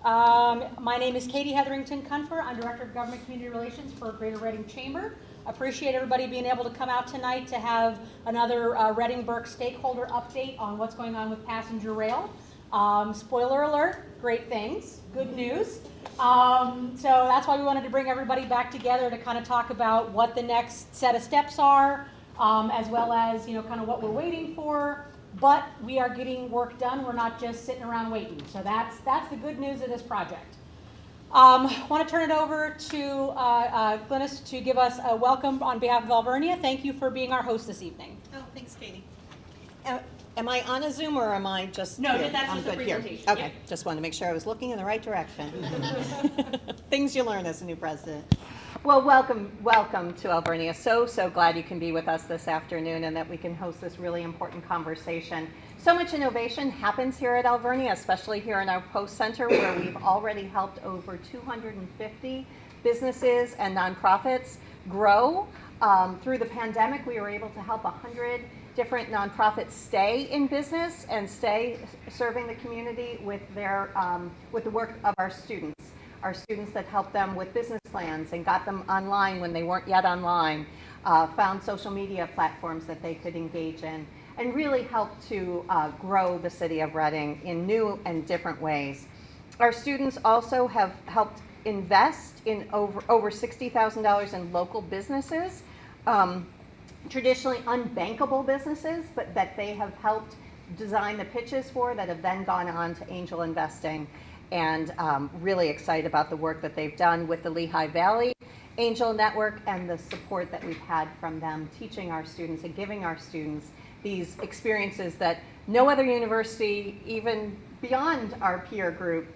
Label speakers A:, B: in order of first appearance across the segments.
A: My name is Katie Hetherington-Cunfer. I'm Director of Government Community Relations for Greater Reading Chamber. Appreciate everybody being able to come out tonight to have another Reading Berks stakeholder update on what's going on with passenger rail. Spoiler alert, great things, good news. So that's why we wanted to bring everybody back together to kind of talk about what the next set of steps are, as well as, kind of what we're waiting for. But we are getting work done. We're not just sitting around waiting. So that's the good news of this project. Want to turn it over to Glynis to give us a welcome on behalf of Alvernia. Thank you for being our host this evening.
B: Oh, thanks, Katie. Am I on a Zoom or am I just
A: No,
B: here?
A: that's
B: I'm
A: just a
B: good here.
A: presentation.
B: Okay,
A: Yep.
B: just wanted to make sure I was looking in the right direction. Things you learn as a new president. Well, welcome to Alvernia. So glad you can be with us this afternoon and that we can host this really important conversation. So much innovation happens here at Alvernia, especially here in our Post Center, where we've already helped over 250 businesses and nonprofits grow. Through the pandemic, we were able to help 100 different nonprofits stay in business and stay serving the community with their with the work of our students. Our students that helped them with business plans and got them online when they weren't yet online, found social media platforms that they could engage in, and really helped to grow the city of Reading in new and different ways. Our students also have helped invest in over $60,000 in local businesses, traditionally unbankable businesses, but that they have helped design the pitches for that have then gone on to angel investing. And really excited about the work that they've done with the Lehigh Valley Angel Network and the support that we've had from them, teaching our students and giving our students these experiences that no other university, even beyond our peer group,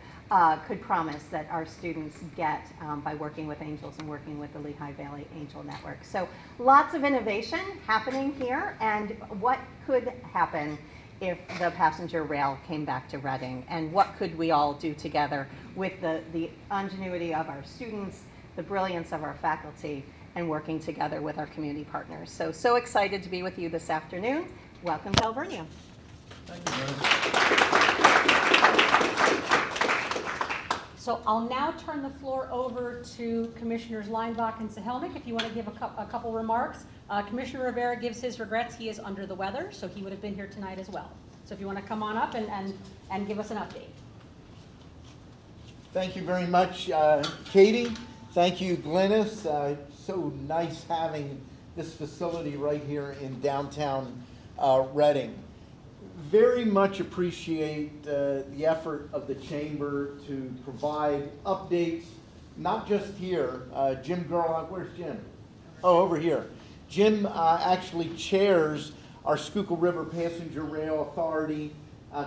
B: could promise that our students get by working with angels and working with the Lehigh Valley Angel Network. So lots of innovation happening here, and what could happen if the passenger rail came back to Reading, and what could we all do together with the ingenuity of our students, the brilliance of our faculty, and working together with our community partners. So excited to be with you this afternoon. Welcome to Alvernia.
C: Thank you,
A: So I'll now turn the floor over to Commissioners Leinbach and Sahelnik if you want to give a couple remarks. Commissioner Rivera gives his regrets. He is under the weather, so he would have been here tonight as well. So if you want to come on up and give us an update.
C: Thank you very much, Katie. Thank you, Glynis. So nice having this facility right here in downtown Reading. Very much appreciate the effort of the Chamber to provide updates, not just here. Jim Gerlach, where's Jim? Oh, over here. Jim actually chairs our Schuylkill River Passenger Rail Authority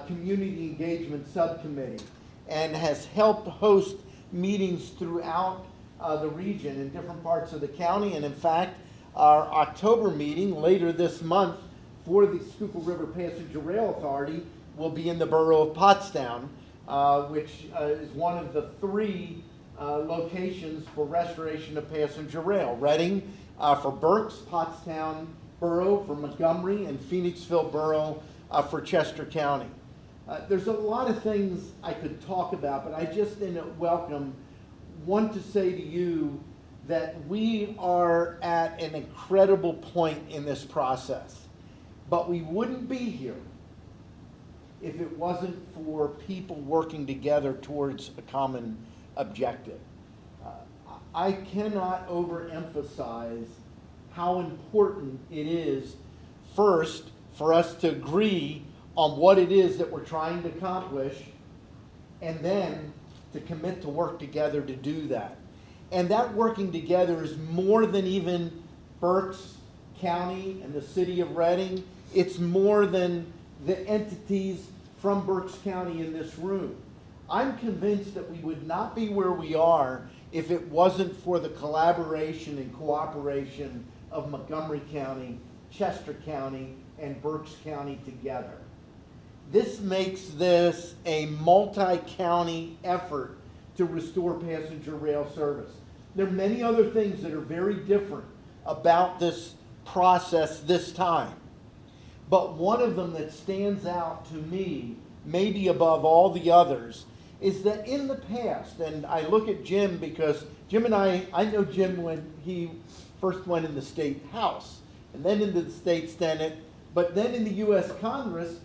C: Community Engagement Subcommittee and has helped host meetings throughout the region in different parts of the county. And in fact, our October meeting later this month for the Schuylkill River Passenger Rail Authority will be in the borough of Pottstown, which is one of the 3 locations for restoration of passenger rail. Reading for Berks, Pottstown Borough for Montgomery, and Phoenixville Borough for Chester County. There's a lot of things I could talk about, but I just in a welcome want to say to you that we are at an incredible point in this process. But we wouldn't be here if it wasn't for people working together towards a common objective. I cannot overemphasize how important it is, first, for us to agree on what it is that we're trying to accomplish, and then to commit to work together to do that. And that working together is more than even Berks County and the city of Reading. It's more than the entities from Berks County in this room. I'm convinced that we would not be where we are if it wasn't for the collaboration and cooperation of Montgomery County, Chester County, and Berks County together. This makes this a multi-county effort to restore passenger rail service. There are many other things that are very different about this process this time. But one of them that stands out to me, maybe above all the others, is that in the past, and I look at Jim because Jim and I know Jim when he first went in the state house and then into the state senate, but then in the U.S. Congress,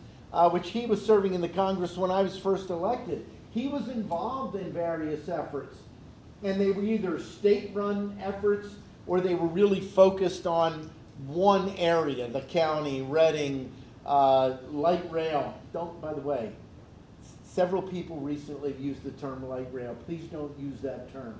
C: which he was serving in the Congress when I was first elected. He was involved in various efforts, and they were either state-run efforts or they were really focused on one area, the county, Reading, light rail. By the way, several people recently have used the term light rail. Please don't use that term.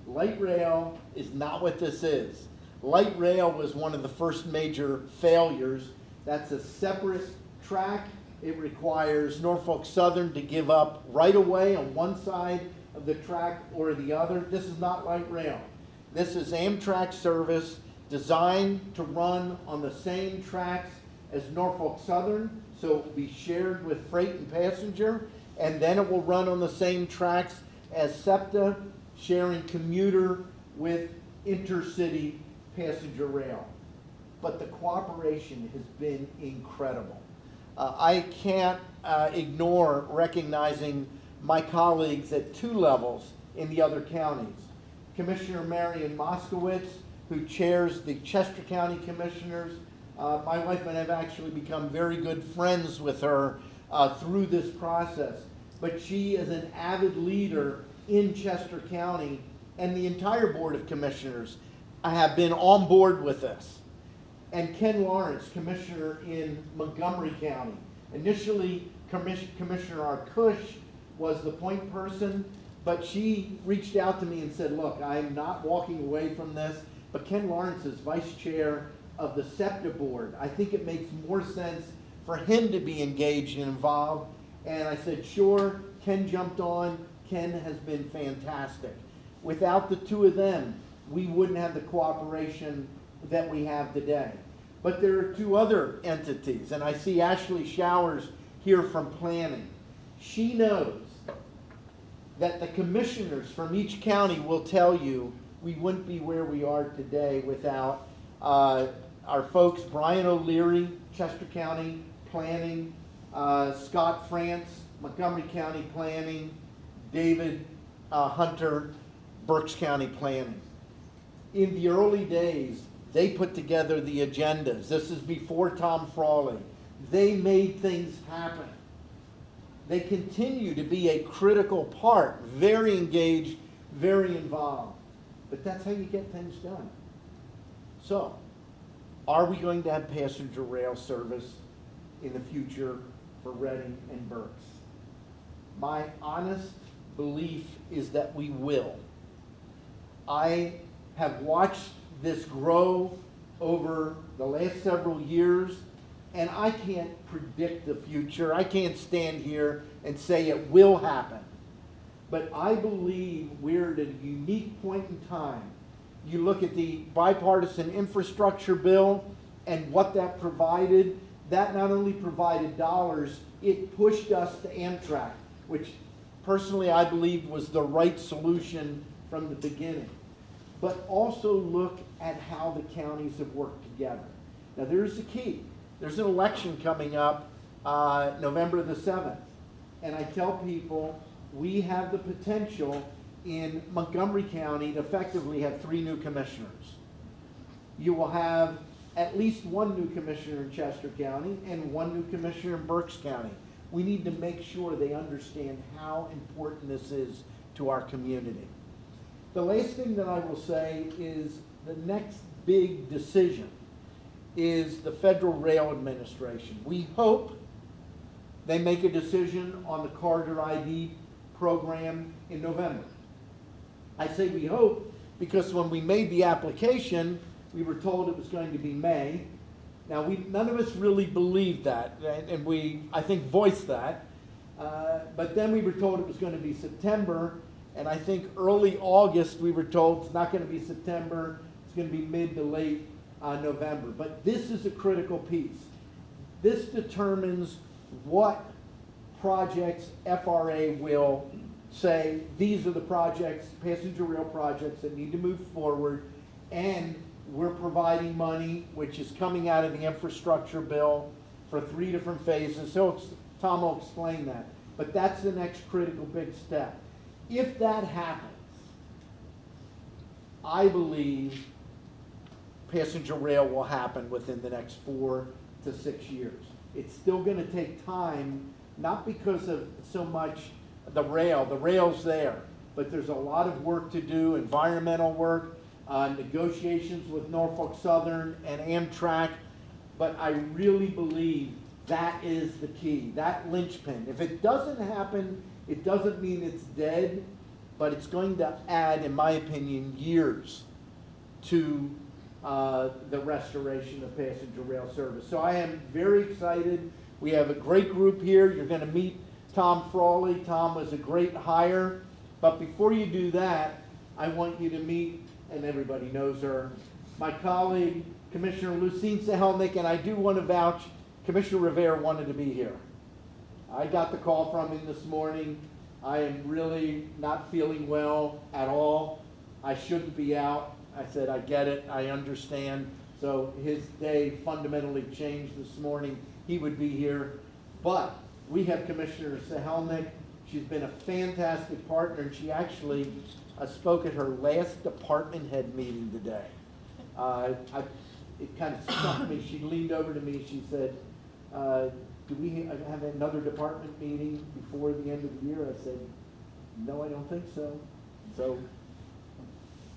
C: Light rail is not what this is. Light rail was one of the first major failures. That's a separate track. It requires Norfolk Southern to give up right away on one side of the track or the other. This is not light rail. This is Amtrak service designed to run on the same tracks as Norfolk Southern, so it will be shared with freight and passenger, and then it will run on the same tracks as SEPTA, sharing commuter with intercity passenger rail. But the cooperation has been incredible. I can't ignore recognizing my colleagues at two levels in the other counties. Commissioner Marion Moskowitz, who chairs the Chester County Commissioners. My wife and I have actually become very good friends with her through this process. But she is an avid leader in Chester County, and the entire Board of Commissioners have been on board with this. And Ken Lawrence, Commissioner in Montgomery County. Initially, Commissioner Arkush was the point person, but she reached out to me and said, look, I'm not walking away from this, but Ken Lawrence is vice chair of the SEPTA board. I think it makes more sense for him to be engaged and involved. And I said, sure. Ken jumped on. Ken has been fantastic. Without the two of them, we wouldn't have the cooperation that we have today. But there are two other entities, and I see Ashley Showers here from planning. She knows that the commissioners from each county will tell you we wouldn't be where we are today without our folks, Brian O'Leary, Chester County Planning, Scott France, Montgomery County Planning, David Hunter, Berks County Planning. In the early days, they put together the agendas. This is before Tom Frawley. They made things happen. They continue to be a critical part, very engaged, very involved. But that's how you get things done. So, are we going to have passenger rail service in the future for Reading and Berks? My honest belief is that we will. I have watched this grow over the last several years, and I can't predict the future. I can't stand here and say it will happen. But I believe we're at a unique point in time. You look at the bipartisan infrastructure bill and what that provided. That not only provided dollars, it pushed us to Amtrak, which personally I believe was the right solution from the beginning. But also look at how the counties have worked together. Now there's the key. There's an election coming up November the 7th. And I tell people we have the potential in Montgomery County to effectively have 3 new commissioners. You will have at least 1 new commissioner in Chester County and 1 new commissioner in Berks County. We need to make sure they understand how important this is to our community. The last thing that I will say is the next big decision is the Federal Rail Administration. We hope they make a decision on the Corridor ID program in November. I say we hope because when we made the application, we were told it was going to be May. Now, none of us really believed that, and we, I think, voiced that. But then we were told it was going to be September, and I think early August we were told it's not going to be September, it's going to be mid to late November. But this is a critical piece. This determines what projects FRA will say, these are the projects, passenger rail projects that need to move forward, and we're providing money, which is coming out of the infrastructure bill for 3 different phases. So Tom will explain that. but that's the next critical big step. If that happens, I believe passenger rail will happen within the next 4 to 6 years. It's still going to take time, not because of so much the rail's there, but there's a lot of work to do, environmental work, negotiations with Norfolk Southern and Amtrak, but I really believe that is the key, that linchpin. If it doesn't happen, it doesn't mean it's dead, but it's going to add, in my opinion, years to the restoration of passenger rail service. So I am very excited. We have a great group here. You're going to meet Tom Frawley. Tom was a great hire. But before you do that, I want you to meet, and everybody knows her, my colleague, Commissioner Lucine Sahelnik, and I do want to vouch, Commissioner Rivera wanted to be here. I got the call from him this morning. I am really not feeling well at all. I shouldn't be out. I said, I get it, I understand. So his day fundamentally changed this morning. He would be here. But we have Commissioner Sahelnik. She's been a fantastic partner, and she actually spoke at her last department head meeting today. It kind of struck me. She leaned over to me. She said, do we have another department meeting before the end of the year? I said, no, I don't think so. So,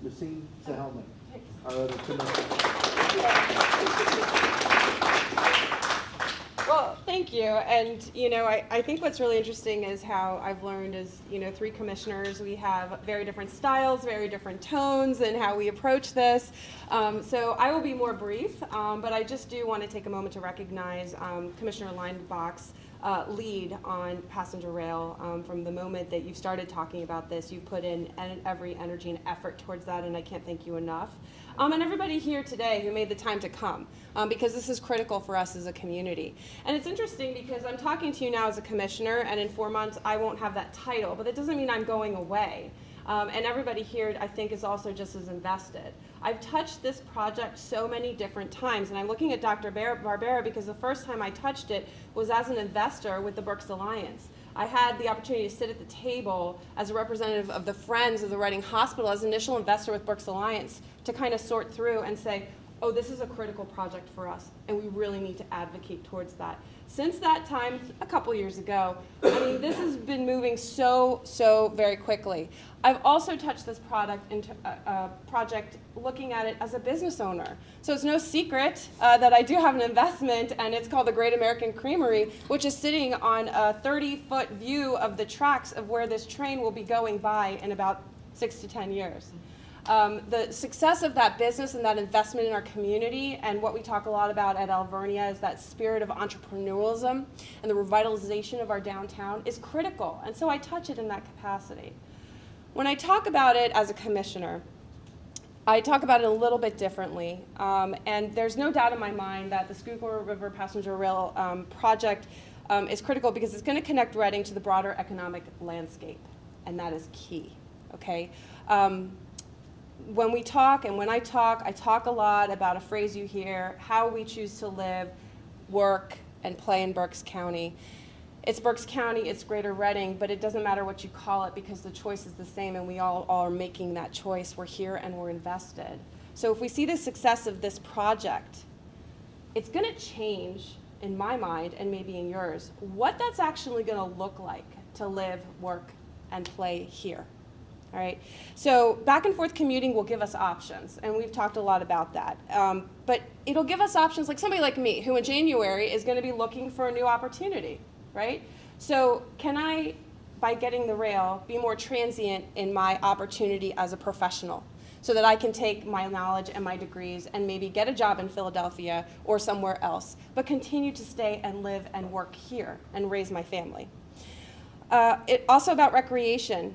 C: Lucine Sahelnik, our other
D: Well, thank you. And, you know, I think what's really interesting is how I've learned as, you know, 3 commissioners, we have very different styles, very different tones in how we approach this. So I will be more brief, but I just do want to take a moment to recognize Commissioner Leinbach's lead on passenger rail. From the moment that you've started talking about this, you've put in every energy and effort towards that, and I can't thank you enough. And everybody here today who made the time to come, because this is critical for us as a community. And it's interesting because I'm talking to you now as a commissioner, and in 4 months I won't have that title, but that doesn't mean I'm going away. And everybody here, I think, is also just as invested. I've touched this project so many different times, and I'm looking at Dr. Barbera because the first time I touched it was as an investor with the Berks Alliance. I had the opportunity to sit at the table as a representative of the Friends of the Reading Hospital as initial investor with Berks Alliance to kind of sort through and say, oh, this is a critical project for us, and we really need to advocate towards that. Since that time, a couple years ago, I mean, this has been moving so very quickly. I've also touched this project looking at it as a business owner. So it's no secret that I do have an investment, and it's called the Great American Creamery, which is sitting on a 30-foot view of the tracks of where this train will be going by in about 6 to 10 years. The success of that business and that investment in our community, and what we talk a lot about at Alvernia, is that spirit of entrepreneurialism and the revitalization of our downtown is critical. And so I touch it in that capacity. When I talk about it as a commissioner, I talk about it a little bit differently. And there's no doubt in my mind that the Schuylkill River Passenger Rail project is critical because it's going to connect Reading to the broader economic landscape. And that is key, okay? When we talk, and when I talk a lot about a phrase you hear, how we choose to live, work, and play in Berks County. It's Berks County, it's Greater Reading, but it doesn't matter what you call it because the choice is the same and we all are making that choice. We're here and we're invested. So if we see the success of this project, it's going to change, in my mind, and maybe in yours, what that's actually going to look like to live, work, and play here. All right, so back and forth commuting will give us options, and we've talked a lot about that. But it'll give us options like somebody like me, who in January is going to be looking for a new opportunity, right? So can I, by getting the rail, be more transient in my opportunity as a professional so that I can take my knowledge and my degrees and maybe get a job in Philadelphia or somewhere else, but continue to stay and live and work here and raise my family? Also about recreation,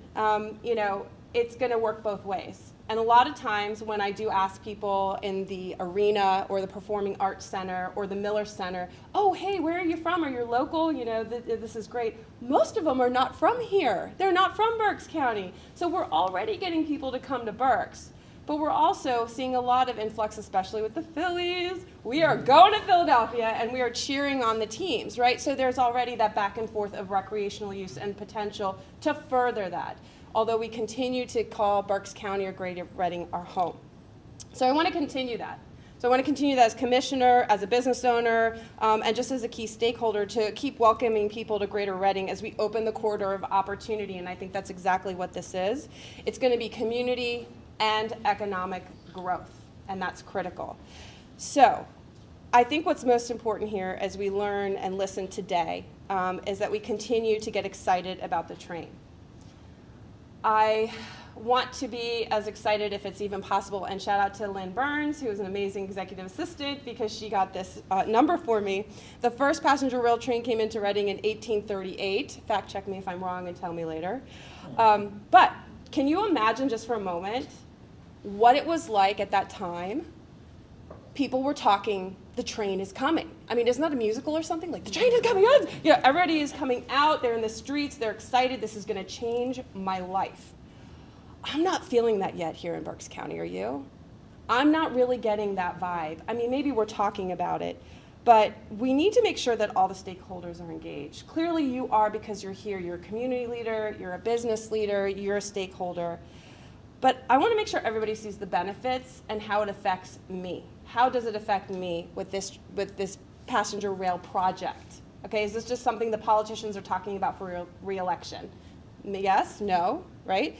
D: you know, it's going to work both ways. And a lot of times when I do ask people in the arena or the Performing Arts Center or the Miller Center, oh, hey, where are you from? Are you local? You know, this is great. Most of them are not from here. They're not from Berks County. So we're already getting people to come to Berks. but we're also seeing a lot of influx, especially with the Phillies. We are going to Philadelphia, and we are cheering on the teams, right? So there's already that back and forth of recreational use and potential to further that, although we continue to call Berks County or Greater Reading our home. So I want to continue that. So I want to continue that as commissioner, as a business owner, and just as a key stakeholder to keep welcoming people to Greater Reading as we open the corridor of opportunity, and I think that's exactly what this is. It's going to be community and economic growth, and that's critical. So I think what's most important here as we learn and listen today is that we continue to get excited about the train. I want to be as excited if it's even possible, and shout out to Lynn Burns, who is an amazing executive assistant, because she got this number for me. The first passenger rail train came into Reading in 1838. Fact check me if I'm wrong and tell me later. But can you imagine just for a moment what it was like at that time? People were talking, the train is coming. I mean, isn't that a musical or something? Like, the train is coming on. You know, everybody is coming out, they're in the streets, they're excited, this is gonna change my life. I'm not feeling that yet here in Berks County, are you? I'm not really getting that vibe. I mean, maybe we're talking about it, but we need to make sure that all the stakeholders are engaged. Clearly you are, because you're here. You're a community leader, you're a business leader, you're a stakeholder. But I want to make sure everybody sees the benefits and how it affects me. How does it affect me with this passenger rail project? Okay, is this just something the politicians are talking about for re-election? Yes, no, right?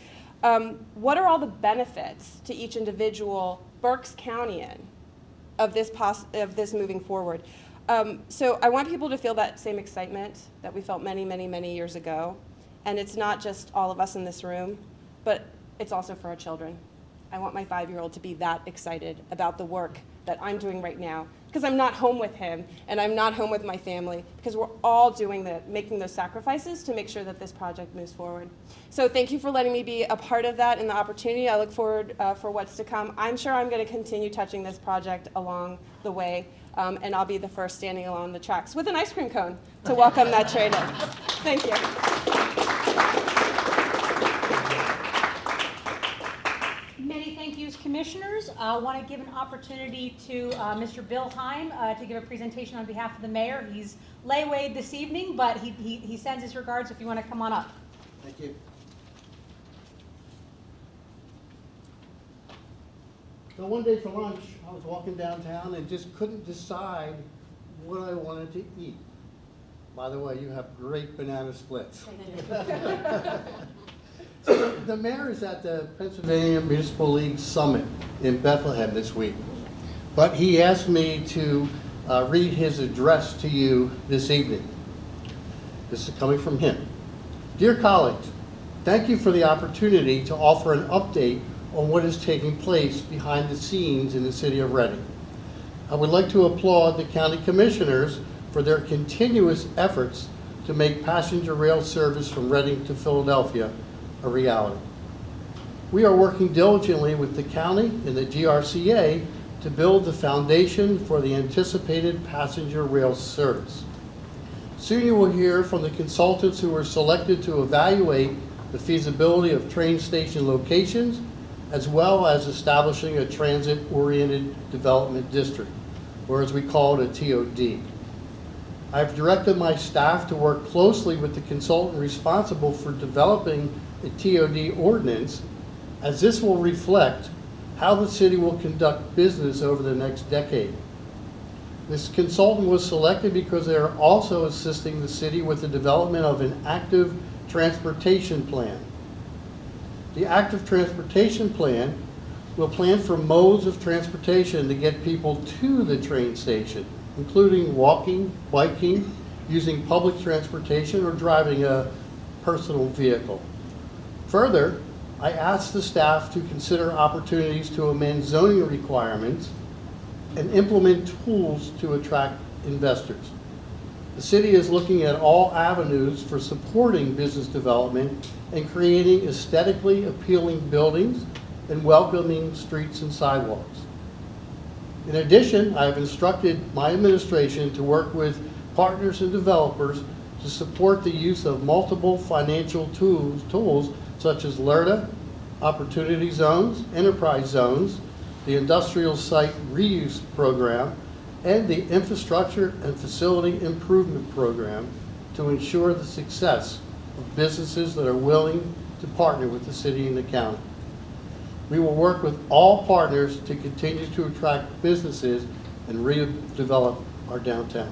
D: What are all the benefits to each individual Berks Countyan of this moving forward? So I want people to feel that same excitement that we felt many, many, many years ago. And it's not just all of us in this room, but it's also for our children. I want my 5-year-old to be that excited about the work that I'm doing right now, because I'm not home with him and I'm not home with my family, because we're all making those sacrifices to make sure that this project moves forward. So thank you for letting me be a part of that and the opportunity. I look forward for what's to come. I'm sure I'm going to continue touching this project along the way, and I'll be the first standing along the tracks with an ice cream cone to welcome that train in. Thank you.
A: Many thank yous, commissioners. I want to give an opportunity to Mr. Bill Heim to give a presentation on behalf of the mayor. He's laywayed this evening, but he sends his regards if you want to come on up.
E: Thank you. So one day for lunch, I was walking downtown and just couldn't decide what I wanted to eat. By the way, you have great banana splits. So the mayor is at the Pennsylvania Municipal League Summit in Bethlehem this week, but he asked me to read his address to you this evening. This is coming from him. Dear colleagues, thank you for the opportunity to offer an update on what is taking place behind the scenes in the city of Reading. I would like to applaud the county commissioners for their continuous efforts to make passenger rail service from Reading to Philadelphia a reality. We are working diligently with the county and the GRCA to build the foundation for the anticipated passenger rail service. Soon you will hear from the consultants who were selected to evaluate the feasibility of train station locations, as well as establishing a transit-oriented development district, or as we call it, a TOD. I've directed my staff to work closely with the consultant responsible for developing a TOD ordinance, as this will reflect how the city will conduct business over the next decade. This consultant was selected because they are also assisting the city with the development of an active transportation plan. The active transportation plan will plan for modes of transportation to get people to the train station, including walking, biking, using public transportation, or driving a personal vehicle. Further, I asked the staff to consider opportunities to amend zoning requirements and implement tools to attract investors. The city is looking at all avenues for supporting business development and creating aesthetically appealing buildings and welcoming streets and sidewalks. In addition, I have instructed my administration to work with partners and developers to support the use of multiple financial tools such as LERTA, opportunity zones, enterprise zones, the industrial site reuse program, and the infrastructure and facility improvement program to ensure the success of businesses that are willing to partner with the city and the county. We will work with all partners to continue to attract businesses and redevelop our downtown.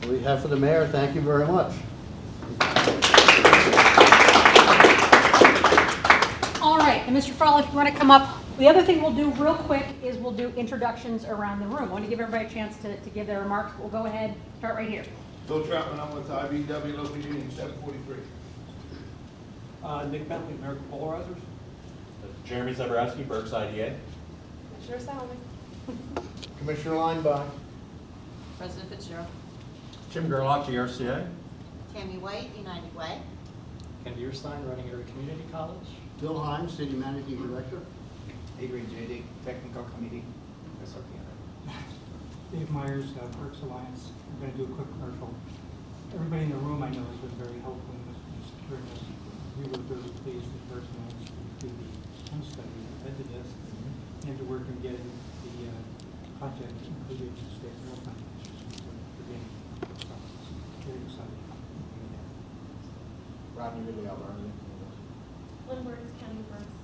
E: On behalf of the mayor, thank you very much.
A: All right, and Mr. Farley, if you want to come up, the other thing we'll do real quick is we'll do introductions around the room. I want to give everybody a chance to give their remarks. We'll go ahead, start right here.
F: Bill Troutman, I'm with IBW Local Union 743.
G: Nick Bentley, American Polarizers.
H: Jeremy Zaborowski, Berks IDA.
D: Commissioner Salmi.
C: Commissioner Linebaugh.
I: President Fitzgerald.
H: Jim Gerlach, GRCA.
I: Tammy White, United Way.
G: Ken Bierstein, running Area Community College.
E: Bill Himes, City Managing Director.
G: Adrian J.D., Technical Committee, SRPNA.
J: Dave Myers, Berks Alliance. I'm going to do a quick commercial. Everybody in the room I know has been very helpful in securing this. We were very pleased with Berks Alliance to do the home study that led to this and to work on getting the project included in the state rail plan. So we're getting very excited.
F: Rodney Ridley, Alberta.
K: Lynn Berks County Berks.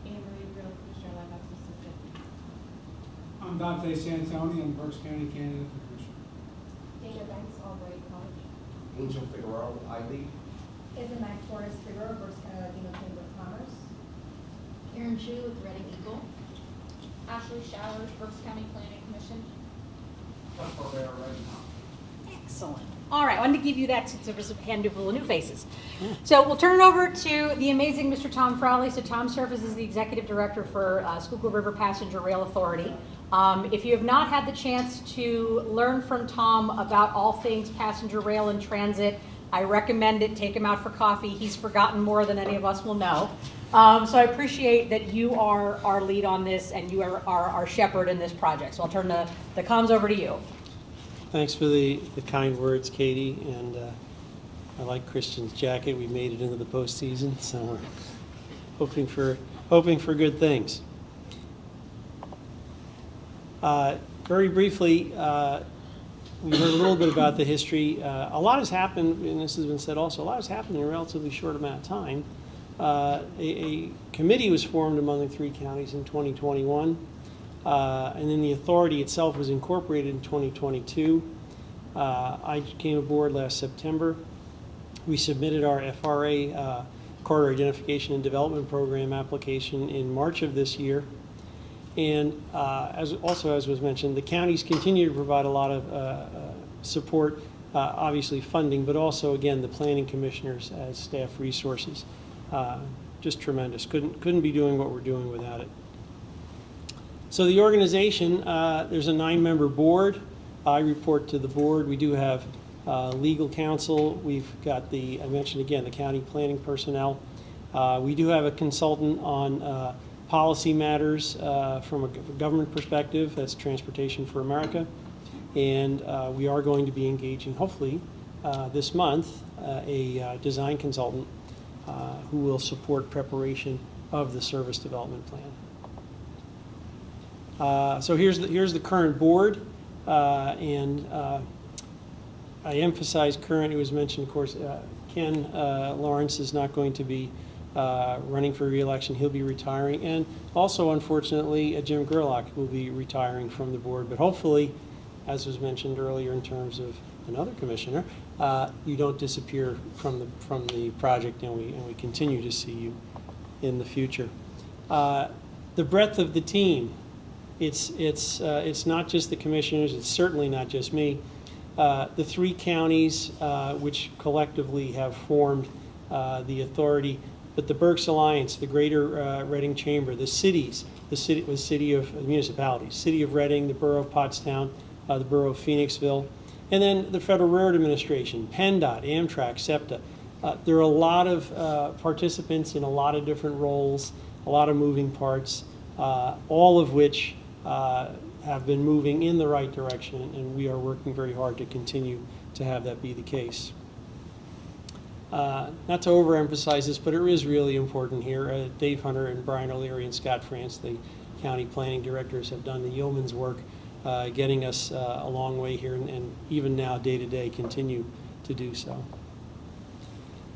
K: Anne Marie Brill, Commissioner Lineback's assistant.
J: I'm Dante Santoni. I'm Berks County candidate for commissioner.
K: Dana Banks, Albright College.
F: Angel Figueroa, I-League.
K: Isaac Torres Figueroa, Berks County Latino Chamber of Commerce. Karen Chu with Reading Eagle. Ashley Showers, Berks County Planning Commission.
A: Excellent. All right, I wanted to give you that since there was a hand full of new faces. So we'll turn it over to the amazing Mr. Tom Frawley. So Tom serves as the Executive Director for Schuylkill River Passenger Rail Authority. If you have not had the chance to learn from Tom about all things passenger rail and transit, I recommend it. Take him out for coffee. He's forgotten more than any of us will know. So I appreciate that you are our lead on this and you are our shepherd in this project. So I'll turn the comms over to you.
G: Thanks for the kind words, Katie, and I like Christian's jacket. We made it into the postseason, so we're hoping for good things. Very briefly, we heard a little bit about the history. A lot has happened, and this has been said also, a lot has happened in a relatively short amount of time. A committee was formed among the three counties in 2021. And then the authority itself was incorporated in 2022. I came aboard last September. We submitted our FRA Corridor Identification and Development Program application in March of this year. And as was mentioned, the counties continue to provide a lot of support, obviously funding, but also, again, the planning commissioners as staff resources. Just tremendous. Couldn't be doing what we're doing without it. So the organization, there's a 9-member board. I report to the board. We do have legal counsel. We've got I mentioned again, the county planning personnel. We do have a consultant on policy matters from a government perspective. That's Transportation for America. And we are going to be engaging, hopefully, this month, a design consultant who will support preparation of the service development plan. So here's the current board, and I emphasize current. It was mentioned, of course, Ken Lawrence is not going to be running for re-election. He'll be retiring, and also, unfortunately, Jim Gerlach will be retiring from the board. But hopefully, as was mentioned earlier in terms of another commissioner, you don't disappear from the project, and we continue to see you in the future. The breadth of the team. It's not just the commissioners. It's certainly not just me. The three counties, which collectively have formed the authority, but the Berks Alliance, the Greater Reading Chamber, the cities, city of municipalities, City of Reading, the Borough of Pottstown, the Borough of Phoenixville, and then the Federal Railroad Administration, PennDOT, Amtrak, SEPTA. There are a lot of participants in a lot of different roles, a lot of moving parts, all of which have been moving in the right direction, and we are working very hard to continue to have that be the case. Not to overemphasize this, but it is really important here. Dave Hunter and Brian O'Leary and Scott France, the county planning directors, have done the yeoman's work getting us a long way here, and even now, day to day, continue to do so.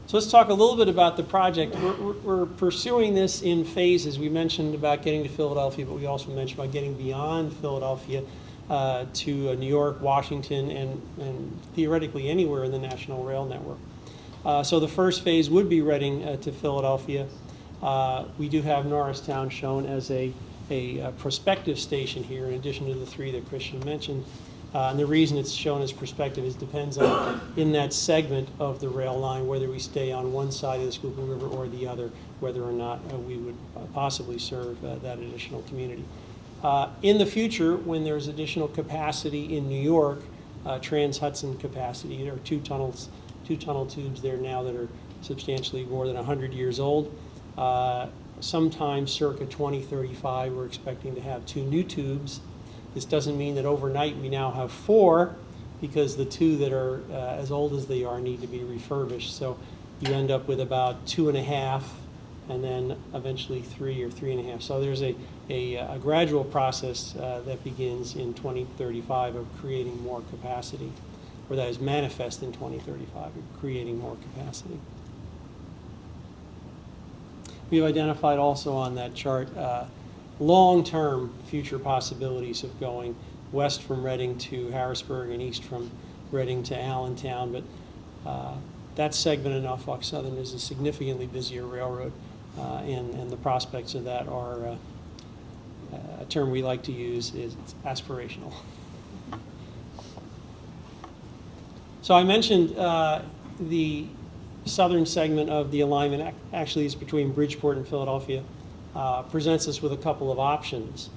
G: So let's talk a little bit about the project. We're pursuing this in phases. We mentioned about getting to Philadelphia, but we also mentioned about getting beyond Philadelphia to New York, Washington, and theoretically anywhere in the National Rail Network. So the first phase would be Reading to Philadelphia. We do have Norristown shown as a prospective station here, in addition to the 3 that Christian mentioned. And the reason it's shown as prospective is depends on, in that segment of the rail line, whether we stay on one side of the Schuylkill River or the other, whether or not we would possibly serve that additional community. In the future, when there's additional capacity in New York, Trans-Hudson capacity, there are two tunnel tubes there now that are substantially more than 100 years old. Sometime circa 2035, we're expecting to have 2 new tubes. This doesn't mean that overnight we now have 4, because the 2 that are as old as they are need to be refurbished. So you end up with about 2.5, and then eventually 3 or 3.5. So there's a gradual process that begins in 2035 of creating more capacity, or that is manifest in 2035 of creating more capacity. We've identified also on that chart long-term future possibilities of going west from Reading to Harrisburg and east from Reading to Allentown, but that segment of Norfolk Southern is a significantly busier railroad, and the prospects of that are, a term we like to use is aspirational. So I mentioned the southern segment of the alignment actually is between Bridgeport and Philadelphia. Presents us with a couple of options.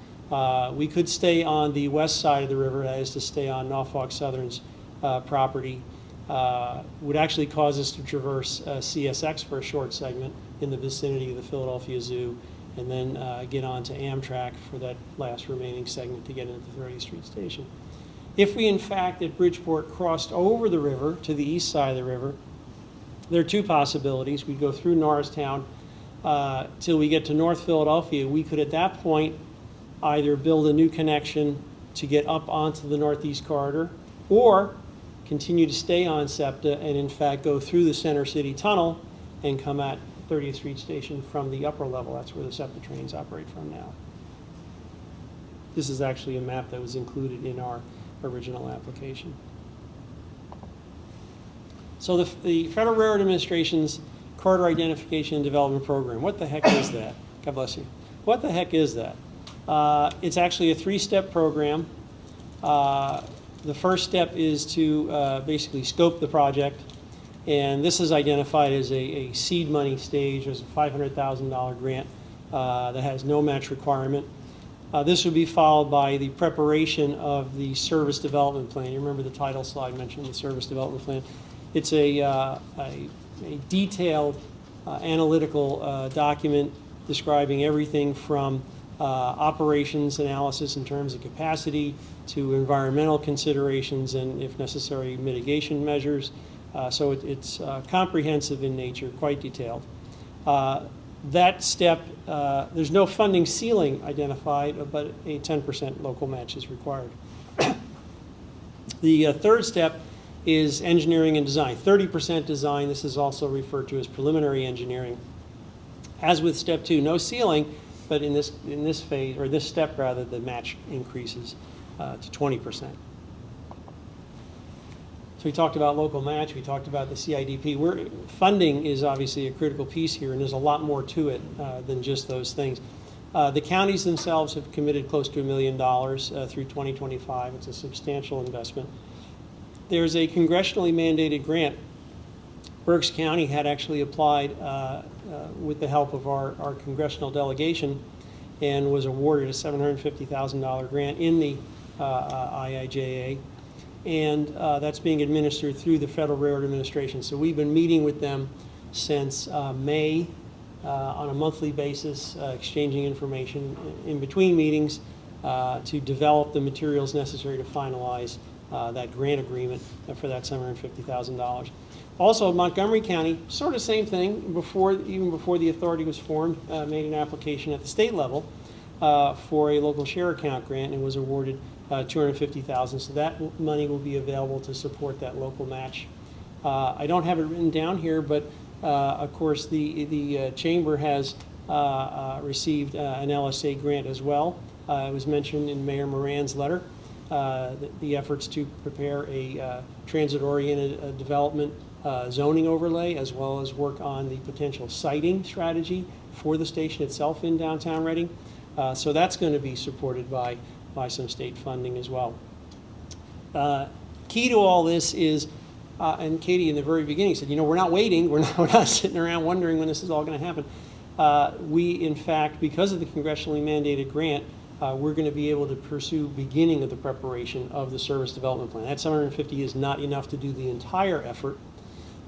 G: We could stay on the west side of the river, that is to stay on Norfolk Southern's property. Would actually cause us to traverse CSX for a short segment in the vicinity of the Philadelphia Zoo, and then get on to Amtrak for that last remaining segment to get into the 30th Street Station. If we, in fact, at Bridgeport crossed over the river to the east side of the river, there are 2 possibilities. We'd go through Norristown till we get to North Philadelphia. We could, at that point, either build a new connection to get up onto the Northeast Corridor, or continue to stay on SEPTA and, in fact, go through the Center City Tunnel and come at 30th Street Station from the upper level. That's where the SEPTA trains operate from now. This is actually a map that was included in our original application. So the Federal Railroad Administration's Corridor Identification and Development Program, what the heck is that? God bless you. What the heck is that? It's actually a 3-step program. The first step is to basically scope the project, and this is identified as a seed money stage. There's a $500,000 grant that has no match requirement. This would be followed by the preparation of the service development plan. You remember the title slide mentioned the service development plan. It's a detailed analytical document describing everything from operations analysis in terms of capacity to environmental considerations and, if necessary, mitigation measures. So it's comprehensive in nature, quite detailed. That step, there's no funding ceiling identified, but a 10% local match is required. The third step is engineering and design. 30% design. This is also referred to as preliminary engineering. As with step 2, no ceiling, but in this phase, or this step rather, the match increases to 20%. So we talked about local match. We talked about the CIDP. Funding is obviously a critical piece here, and there's a lot more to it than just those things. The counties themselves have committed close to $1 million through 2025. It's a substantial investment. There's a congressionally mandated grant. Berks County had actually applied with the help of our congressional delegation and was awarded a $750,000 grant in the IIJA. And that's being administered through the Federal Railroad Administration. So we've been meeting with them since May on a monthly basis, exchanging information in between meetings to develop the materials necessary to finalize that grant agreement for that $750,000. Also, Montgomery County, sort of same thing, even before the authority was formed, made an application at the state level for a local share account grant and was awarded $250,000. So that money will be available to support that local match. I don't have it written down here, but of course the chamber has received an LSA grant as well. It was mentioned in Mayor Moran's letter. The efforts to prepare a transit-oriented development zoning overlay, as well as work on the potential siting strategy for the station itself in downtown Reading. So that's going to be supported by some state funding as well. Key to all this is, and Katie in the very beginning said, you know, we're not waiting, we're not sitting around wondering when this is all going to happen. We, in fact, because of the congressionally mandated grant, we're going to be able to pursue beginning of the preparation of the service development plan. That $750 is not enough to do the entire effort,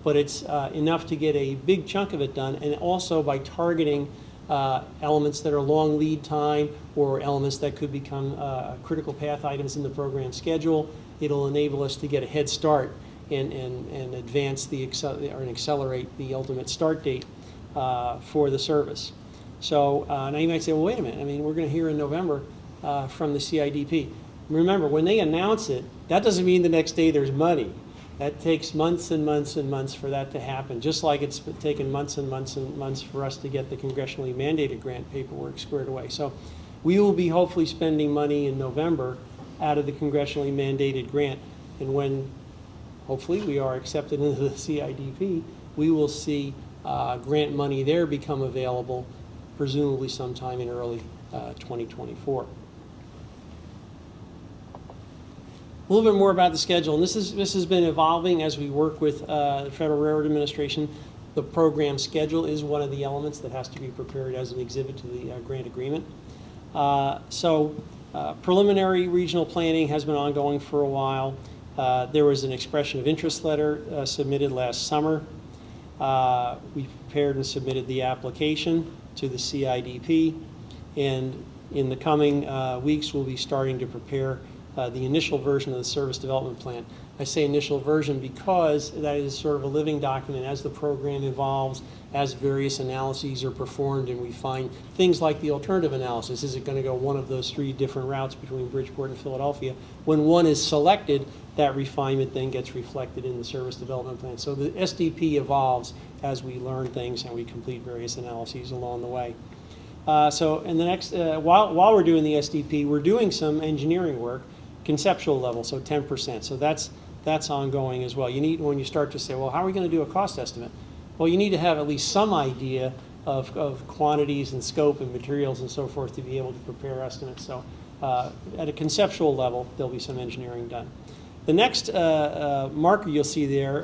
G: but it's enough to get a big chunk of it done, and also by targeting elements that are long lead time or elements that could become critical path items in the program schedule, it'll enable us to get a head start and advance and accelerate the ultimate start date for the service. So now you might say, well, wait a minute. I mean, we're going to hear in November from the CIDP. Remember, when they announce it, that doesn't mean the next day there's money. That takes months and months and months for that to happen, just like it's taken months and months and months for us to get the congressionally mandated grant paperwork squared away. So we will be hopefully spending money in November out of the congressionally mandated grant. And when hopefully we are accepted into the CIDP, we will see grant money there become available, presumably sometime in early 2024. A little bit more about the schedule, and this has been evolving as we work with the Federal Railroad Administration. The program schedule is one of the elements that has to be prepared as an exhibit to the grant agreement. Preliminary regional planning has been ongoing for a while. There was an expression of interest letter submitted last summer. We prepared and submitted the application to the CIDP, and in the coming weeks we'll be starting to prepare the initial version of the service development plan. I say initial version because that is sort of a living document as the program evolves, as various analyses are performed, and we find things like the alternative analysis. Is it going to go one of those 3 different routes between Bridgeport and Philadelphia? When one is selected, that refinement then gets reflected in the service development plan. So the SDP evolves as we learn things and we complete various analyses along the way. So in the next, while we're doing the SDP, we're doing some engineering work, conceptual level, so 10%. So that's ongoing as well. You need, when you start to say, well, how are we going to do a cost estimate? Well, you need to have at least some idea of quantities and scope and materials and so forth to be able to prepare estimates. So at a conceptual level, there'll be some engineering done. The next marker you'll see there,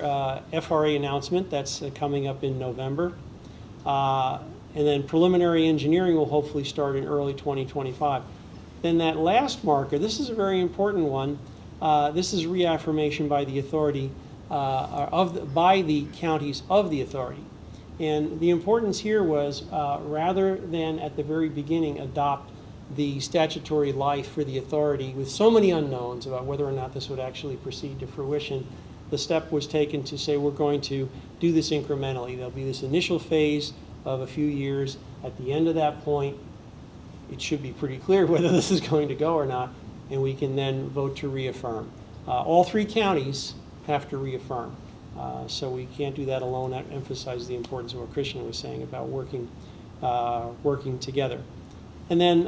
G: FRA announcement, that's coming up in November. And then preliminary engineering will hopefully start in early 2025. Then that last marker, this is a very important one. This is reaffirmation by the authority, by the counties of the authority. And the importance here was rather than at the very beginning adopt the statutory life for the authority with so many unknowns about whether or not this would actually proceed to fruition, the step was taken to say we're going to do this incrementally. There'll be this initial phase of a few years. At the end of that point, it should be pretty clear whether this is going to go or not, and we can then vote to reaffirm. All 3 counties have to reaffirm, so we can't do that alone. That emphasizes the importance of what Krishna was saying about working together. And then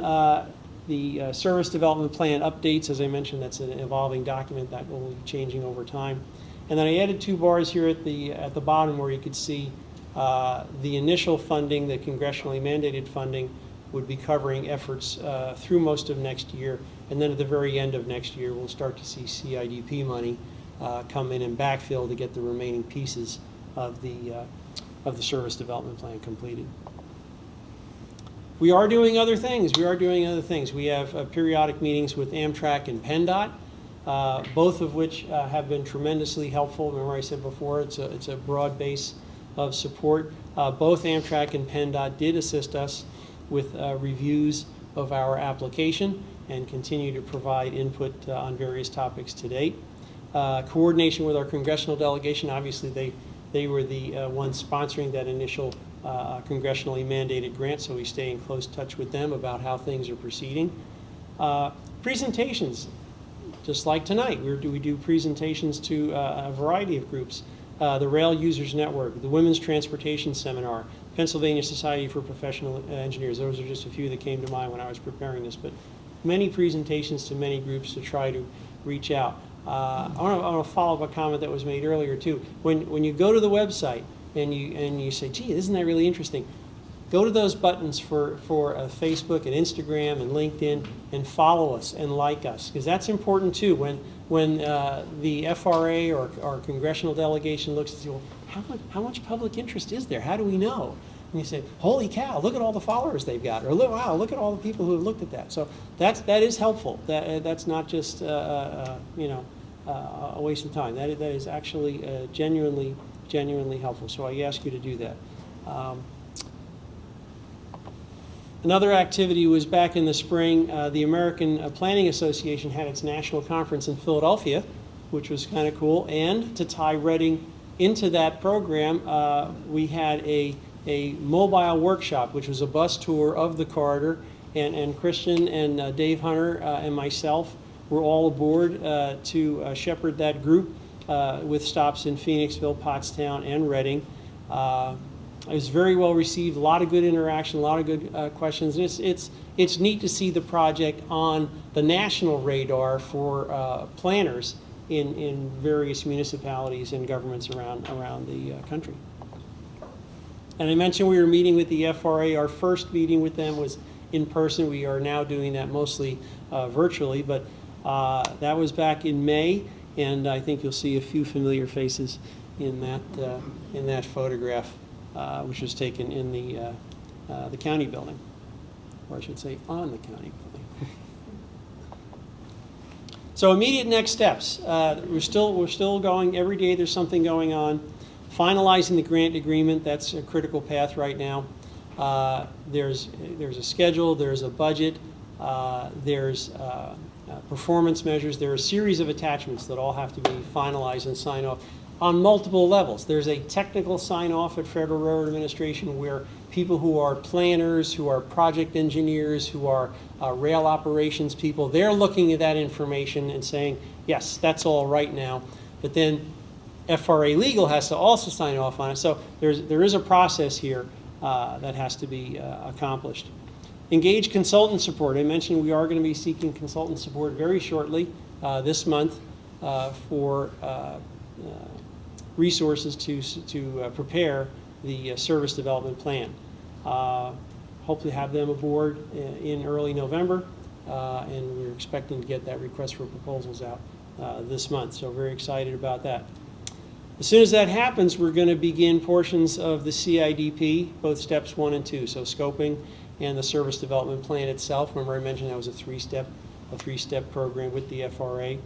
G: the service development plan updates, as I mentioned, that's an evolving document that will be changing over time. And then I added 2 bars here at the bottom where you could see the initial funding, the congressionally mandated funding, would be covering efforts through most of next year, and then at the very end of next year we'll start to see CIDP money come in and backfill to get the remaining pieces of the service development plan completed. We are doing other things. We have periodic meetings with Amtrak and PennDOT, both of which have been tremendously helpful. Remember I said before, it's a broad base of support. Both Amtrak and PennDOT did assist us with reviews of our application and continue to provide input on various topics to date. Coordination with our congressional delegation, obviously They were the ones sponsoring that initial congressionally mandated grant, so we stay in close touch with them about how things are proceeding. Presentations, just like tonight, we do presentations to a variety of groups. The Rail Users Network, the Women's Transportation Seminar, Pennsylvania Society for Professional Engineers. Those are just a few that came to mind when I was preparing this, but many presentations to many groups to try to reach out. I want to follow up a comment that was made earlier too. When you go to the website and you say, gee, isn't that really interesting? Go to those buttons for Facebook and Instagram and LinkedIn and follow us and like us, because that's important too. When the FRA or congressional delegation looks and says, well, how much public interest is there? How do we know? And you say, holy cow, look at all the followers they've got, or wow, look at all the people who have looked at that. So that is helpful. That's not just a waste of time. That is actually genuinely helpful. So I ask you to do that. Another activity was back in the spring. The American Planning Association had its national conference in Philadelphia, which was kind of cool. And to tie Reading into that program, we had a mobile workshop, which was a bus tour of the corridor. And Christian and Dave Hunter and myself were all aboard to shepherd that group with stops in Phoenixville, Pottstown, and Reading. It was very well received, a lot of good interaction, a lot of good questions. And it's neat to see the project on the national radar for planners in various municipalities and governments around the country. And I mentioned we were meeting with the FRA. Our first meeting with them was in person. We are now doing that mostly virtually, but that was back in May, and I think you'll see a few familiar faces in that photograph. Which was taken in the county building, or I should say on the county building. So immediate next steps. We're still going. Every day there's something going on. Finalizing the grant agreement, that's a critical path right now. There's a schedule, there's a budget, there's performance measures. There are a series of attachments that all have to be finalized and signed off on multiple levels. There's a technical sign-off at Federal Railroad Administration where people who are planners, who are project engineers, who are rail operations people, they're looking at that information and saying, yes, that's all right now. But then FRA Legal has to also sign off on it. So there is a process here that has to be accomplished. Engage consultant support. I mentioned we are going to be seeking consultant support very shortly this month for resources to prepare the service development plan. Hopefully have them aboard in early November, and we're expecting to get that request for proposals out this month, so very excited about that. As soon as that happens, we're going to begin portions of the CIDP, both steps 1 and 2, so scoping and the service development plan itself. Remember I mentioned that was a three-step program with the FRA.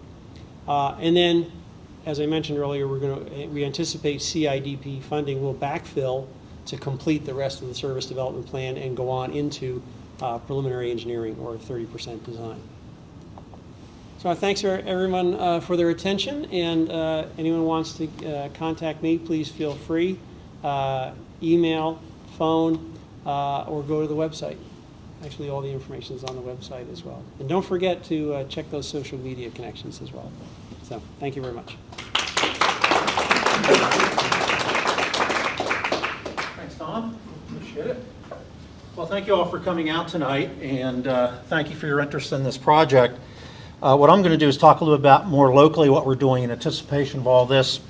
G: And then, as I mentioned earlier, we anticipate CIDP funding will backfill to complete the rest of the service development plan and go on into preliminary engineering or 30% design. So thanks everyone for their attention, and anyone wants to contact me, please feel free. Email, phone, or go to the website. Actually, all the information is on the website as well. And don't forget to check those social media connections as well. So thank you very much.
H: Thanks, Tom. Appreciate it. Well, thank you all for coming out tonight, and thank you for your interest in this project. What I'm going to do is talk a little bit about more locally what we're doing in anticipation of all this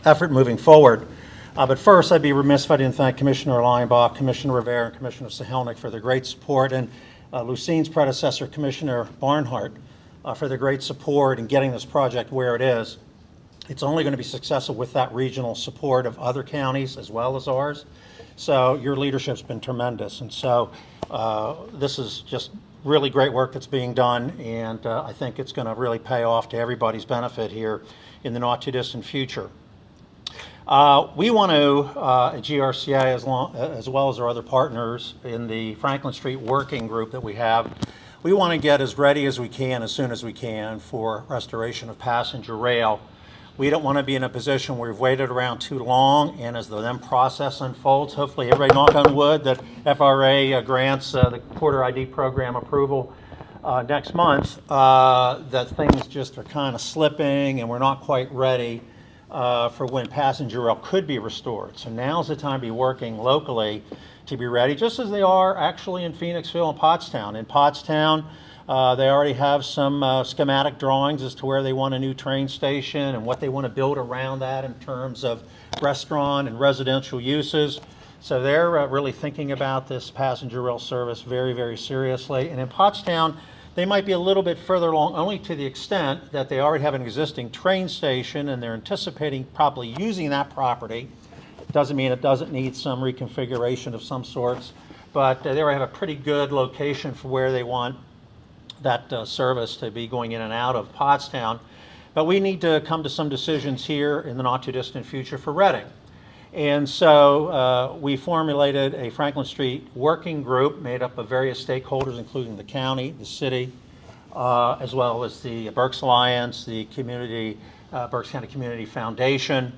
H: effort moving forward. But first, I'd be remiss if I didn't thank Commissioner Leinbach, Commissioner Rivera, and Commissioner Sahelnik for their great support, and Lucine's predecessor, Commissioner Barnhart, for their great support in getting this project where it is. It's only going to be successful with that regional support of other counties as well as ours. So your leadership's been tremendous. And so this is just really great work that's being done, and I think it's going to really pay off to everybody's benefit here in the not too distant future. We want to, at GRCA, as well as our other partners in the Franklin Street Working Group that we have, we want to get as ready as we can, as soon as we can, for restoration of passenger rail We don't want to be in a position where we've waited around too long, and as the then process unfolds, hopefully everybody knock on wood that FRA grants the Porter ID program approval next month, that things just are kind of slipping and we're not quite ready for when passenger rail could be restored. So now's the time to be working locally to be ready, just as they are actually in Phoenixville and Pottstown. In Pottstown, they already have some schematic drawings as to where they want a new train station and what they want to build around that in terms of restaurant and residential uses. So they're really thinking about this passenger rail service very, very seriously. And in Pottstown, they might be a little bit further along, only to the extent that they already have an existing train station and they're anticipating probably using that property. Doesn't mean it doesn't need some reconfiguration of some sorts, but they already have a pretty good location for where they want that service to be going in and out of Pottstown. But we need to come to some decisions here in the not too distant future for Reading. And so we formulated a Franklin Street working group made up of various stakeholders, including the county, the city, as well as the Berks Alliance, the community, Berks County Community Foundation.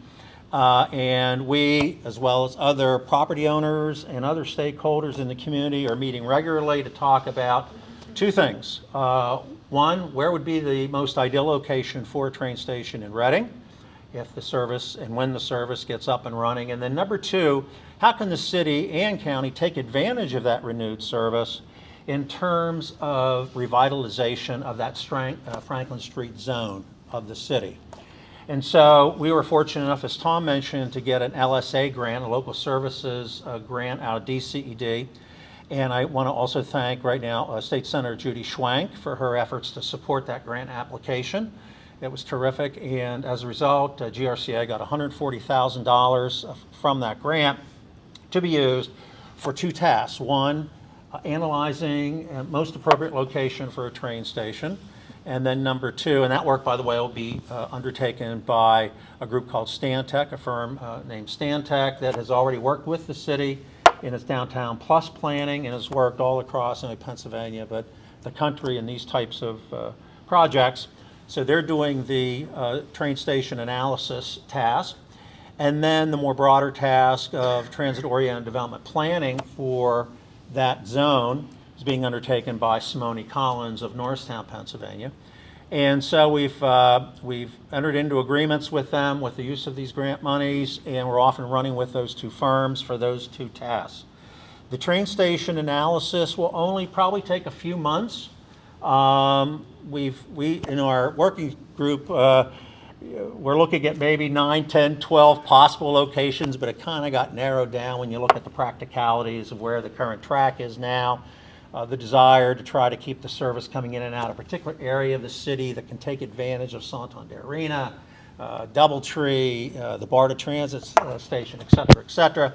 H: And we, as well as other property owners and other stakeholders in the community, are meeting regularly to talk about two things. One, where would be the most ideal location for a train station in Reading if the service and when the service gets up and running? And then number two, how can the city and county take advantage of that renewed service in terms of revitalization of that Franklin Street zone of the city? And so we were fortunate enough, as Tom mentioned, to get an LSA grant, a local services grant out of DCED. And I want to also thank right now State Senator Judy Schwank for her efforts to support that grant application. It was terrific, and as a result, GRCA got $140,000 from that grant to be used for two tasks. One, analyzing most appropriate location for a train station, and then number two, and that work, by the way, will be undertaken by a group called Stantec, a firm named Stantec that has already worked with the city in its Downtown Plus planning and has worked all across not only Pennsylvania but the country in these types of projects. So they're doing the train station analysis task. And then the more broader task of transit-oriented development planning for that zone is being undertaken by Simone Collins of Norristown, Pennsylvania. And so we've entered into agreements with them with the use of these grant monies, and we're off and running with those two firms for those two tasks. The train station analysis will only probably take a few months. We in our working group, we're looking at maybe 9, 10, 12 possible locations, but it kind of got narrowed down when you look at the practicalities of where the current track is now, the desire to try to keep the service coming in and out of a particular area of the city that can take advantage of Santander Arena, Doubletree, the BARTA Transit Station, et cetera, et cetera.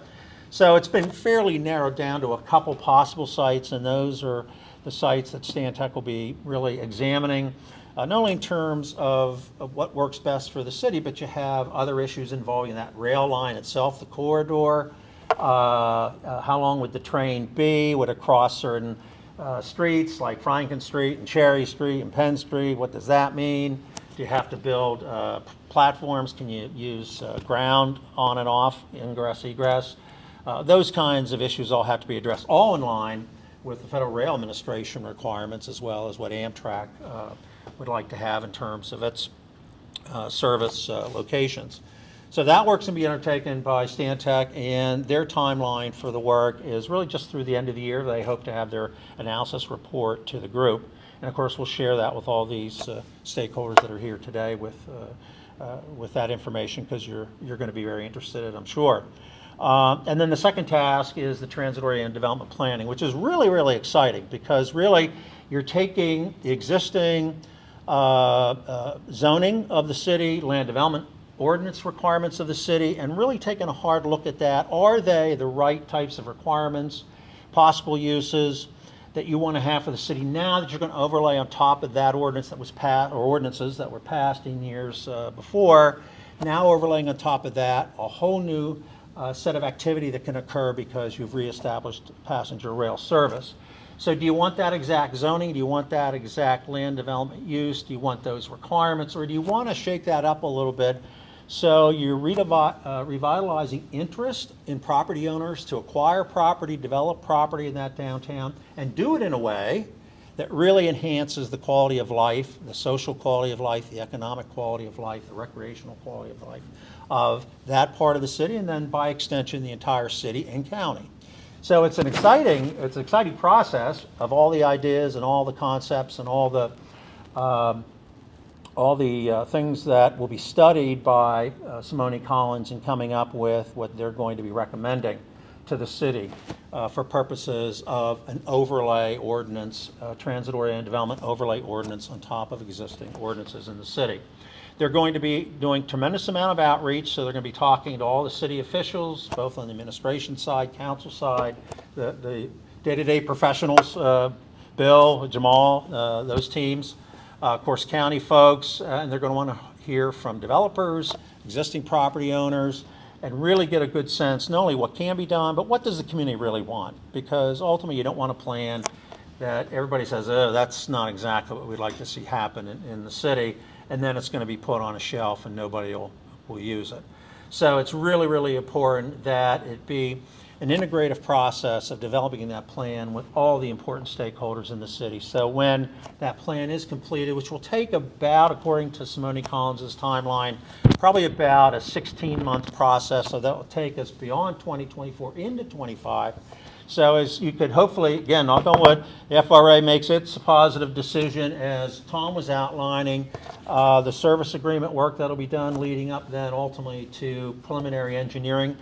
H: So it's been fairly narrowed down to a couple possible sites, and those are the sites that Stantec will be really examining, not only in terms of what works best for the city, but you have other issues involving that rail line itself, the corridor. How long would the train be? Would it cross certain streets like Franklin Street and Cherry Street and Penn Street? What does that mean? Do you have to build platforms? Can you use ground on and off, ingress, egress? Those kinds of issues all have to be addressed, all in line with the Federal Rail Administration requirements, as well as what Amtrak would like to have in terms of its service locations. So that work's going to be undertaken by Stantec, and their timeline for the work is really just through the end of the year. They hope to have their analysis report to the group. And of course, we'll share that with all these stakeholders that are here today with that information, because you're going to be very interested in it, I'm sure. And then the second task is the transit-oriented development planning, which is really, really exciting, because really you're taking the existing zoning of the city, land development ordinance requirements of the city, and really taking a hard look at that. Are they the right types of requirements, possible uses that you want to have for the city now that you're going to overlay on top of that ordinance that was passed, or ordinances that were passed in years before? Now overlaying on top of that a whole new set of activity that can occur because you've reestablished passenger rail service. So do you want that exact zoning? Do you want that exact land development use? Do you want those requirements? Or do you want to shake that up a little bit so you're revitalizing interest in property owners to acquire property, develop property in that downtown, and do it in a way that really enhances the quality of life, the social quality of life, the economic quality of life, the recreational quality of life of that part of the city, and then by extension, the entire city and county. So it's an exciting process of all the ideas and all the concepts and all the things that will be studied by Simone Collins in coming up with what they're going to be recommending to the city for purposes of an overlay ordinance, transit-oriented development overlay ordinance on top of existing ordinances in the city. They're going to be doing tremendous amount of outreach, so they're going to be talking to all the city officials, both on the administration side, council side, the day-to-day professionals, Bill, Jamal, those teams, of course, county folks, and they're going to want to hear from developers, existing property owners, and really get a good sense, not only what can be done, but what does the community really want? Because ultimately, you don't want a plan that everybody says, oh, that's not exactly what we'd like to see happen in the city, and then it's going to be put on a shelf and nobody will use it. So it's really, really important that it be an integrative process of developing that plan with all the important stakeholders in the city. So when that plan is completed, which will take about, according to Simone Collins' timeline, probably about a 16-month process, so that will take us beyond 2024 into 25. So as you could hopefully, again, knock on wood, the FRA makes its positive decision as Tom was outlining, the service agreement work that'll be done leading up then ultimately to preliminary engineering.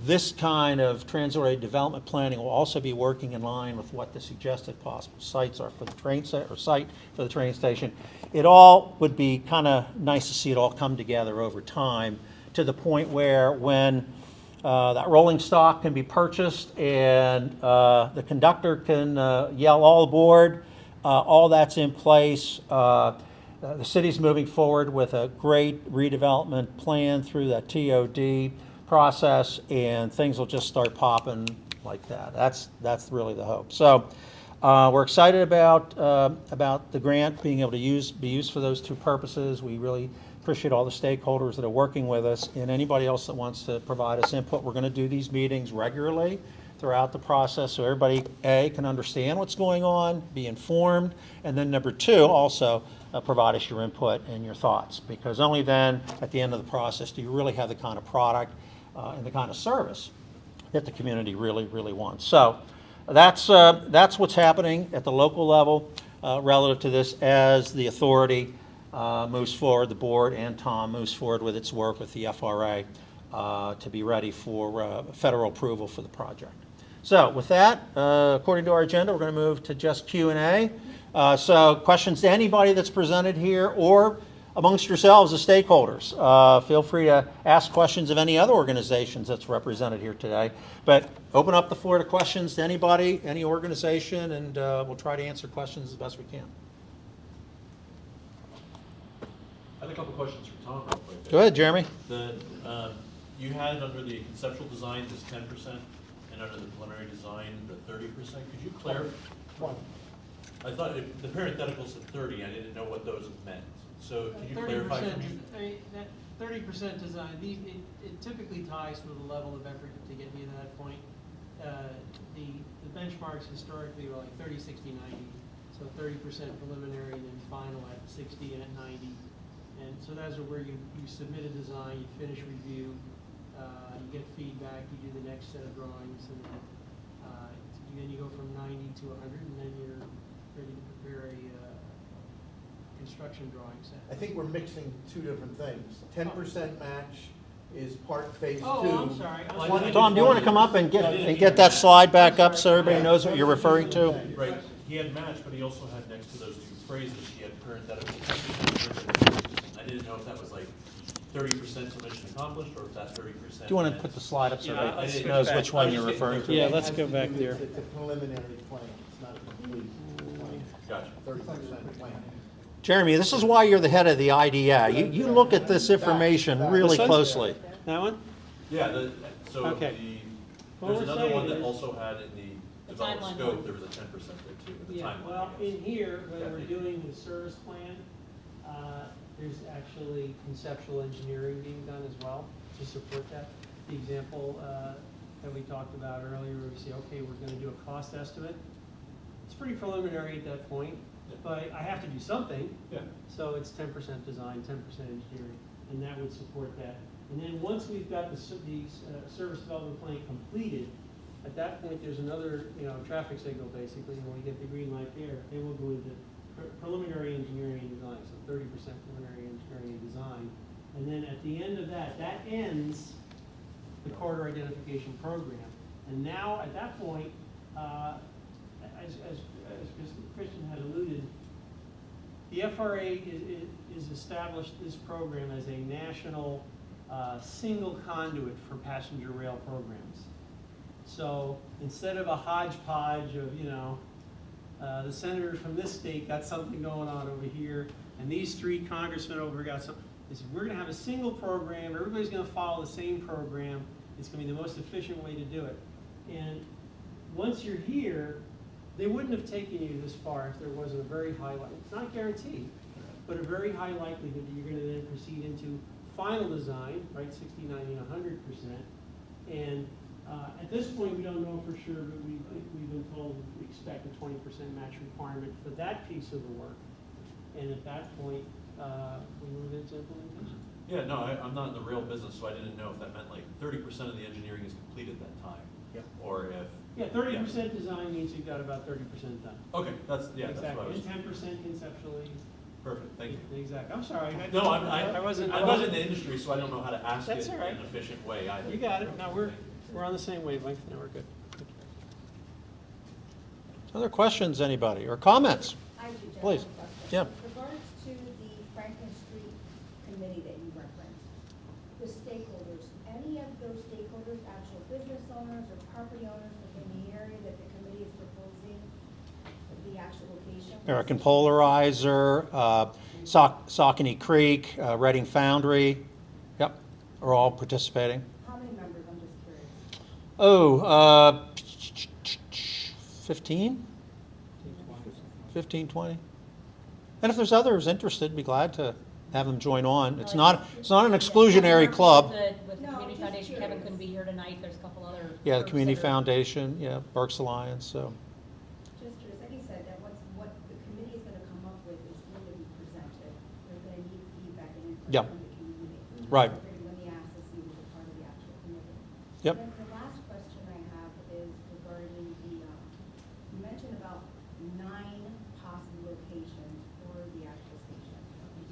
H: This kind of transit-oriented development planning will also be working in line with what the suggested possible sites are for the train set or site for the train station. It all would be kind of nice to see it all come together over time to the point where when that rolling stock can be purchased and the conductor can yell all aboard, all that's in place. The city's moving forward with a great redevelopment plan through that TOD process, and things will just start popping like that. That's really the hope. So we're excited about the grant being able to be used for those two purposes. We really appreciate all the stakeholders that are working with us, and anybody else that wants to provide us input. We're going to do these meetings regularly throughout the process so everybody, A, can understand what's going on, be informed, and then number two, also provide us your input and your thoughts, because only then, at the end of the process, do you really have the kind of product and the kind of service that the community really, really wants. So that's what's happening at the local level relative to this as the authority moves forward, the board and Tom moves forward with its work with the FRA to be ready for federal approval for the project. So with that, according to our agenda, we're going to move to just Q&A. So questions to anybody that's presented here or amongst yourselves as stakeholders. Feel free to ask questions of any other organizations that's represented here today. But open up the floor to questions to anybody, any organization, and we'll try to answer questions as best we can.
L: I have a couple questions for Tom real quick.
H: Go ahead, Jeremy.
L: You had under the conceptual design this 10% and under the preliminary design the 30%. Could you clarify? I thought the parentheticals said 30. I didn't know what those meant. So could you clarify for me?
G: That 30% design, it typically ties with the level of effort to get me to that point. The benchmarks historically were like 30, 60, 90. So 30% preliminary and then final at 60 and at 90. And so those are where you submit a design, you finish review, you get feedback, you do the next set of drawings, and then you go from 90 to 100, and then you're ready to prepare a construction drawing set.
C: I think we're mixing two different things. 10% match is part phase 2.
G: Oh, I'm sorry.
H: Tom, do you want to come up and get that slide back up so everybody knows what you're referring to?
L: Right. He had matched, but he also had next to those two phrases, he had parenthetical. I didn't know if that was like 30% submission accomplished or if that's 30%.
H: Do you want to put the slide up so
G: Yeah,
H: everybody knows which one you're referring to?
G: Yeah, let's go back there.
C: It's a preliminary plan, it's not a complete plan.
L: Gotcha.
C: 30% plan.
H: Jeremy, this is why you're the head of the IDA. You look at this information really closely.
G: That one?
L: Yeah, so
G: Okay. What
L: there's
G: we're
L: another one
G: saying
L: that
G: is-
L: also had in the
A: The
L: developed
A: timeline
L: scope,
A: one.
L: there was a 10% there too, with the
G: Yeah,
L: timeline.
G: well,
L: yes.
G: in here, when
L: Yeah,
G: we're
L: thank you.
G: doing the service plan, there's actually conceptual engineering being done as well to support that. The example that we talked about earlier, where we say, okay, we're gonna do a cost estimate. It's pretty preliminary at that point,
L: Yeah.
G: but I have to do something.
L: Yeah,
G: So it's 10% design, 10% engineering, and that would support that. And then once we've got the service development plan completed, at that point, there's another, traffic signal basically, and when we get the green light there, then we'll go into preliminary engineering and design, so 30% preliminary engineering and design. And then at the end of that, that ends the corridor identification program. And now, at that point, as Christian had alluded, the FRA is established this program as a national single conduit for passenger rail programs. So instead of a hodgepodge of, the senator from this state got something going on over here, and these three congressmen over here got something, they said, we're gonna have a single program, everybody's gonna follow the same program, it's gonna be the most efficient way to do it. And once you're here, they wouldn't have taken you this far if there wasn't a very high, it's not guaranteed, but a very high likelihood that you're gonna then proceed into final design, right, 60, 90, and 100%. And at this point, we don't know for sure, but we've been told we expect a 20% match requirement for that piece of the work. And at that point, we move into implementation.
L: yeah, no, I'm not in the rail business, so I didn't know if that meant like 30% of the engineering is completed that time.
G: Yep.
L: Or if.
G: Yeah, 30% design means you've got about 30% done.
L: Okay, that's what I
G: Exactly,
L: was,
G: and 10% conceptually.
L: perfect, thank you.
G: Exactly, I'm sorry.
L: No,
G: I wasn't.
L: I'm not in the industry, so I don't know how to ask it
G: That's
L: in
G: all right.
L: an efficient way either.
G: You got it, no, we're on the same wavelength, now we're good.
H: Other questions, anybody, or comments?
K: I do, Jeff,
H: Please.
K: have a question.
H: Yeah.
K: With regards to the Franklin Street committee that you referenced, the stakeholders, any of those stakeholders, actual business owners or property owners within the area that the committee is proposing the actual location?
H: American Polarizer, Saucony Creek, Reading Foundry, yep, are all participating.
K: How many members, I'm just curious?
H: Oh, 15? 15, 20? And if there's others interested, be glad to have them join on. It's not an exclusionary club.
A: With the
K: No,
A: Community
K: just
A: Foundation, Kevin
K: curious.
A: couldn't be here tonight, there's a couple other.
H: Yeah, the
A: groups
H: Community
A: that are-
H: Foundation, yeah, Berks Alliance, so.
K: Just curious, like you said, that what the committee is gonna come up with is going to be presented. They're gonna need feedback and input
H: Yeah.
K: from the community.
H: Right.
K: Let me ask this, you as a part of the actual committee.
H: Yep.
K: Then the last question I have is regarding the, you mentioned about 9 possible locations for the actual station.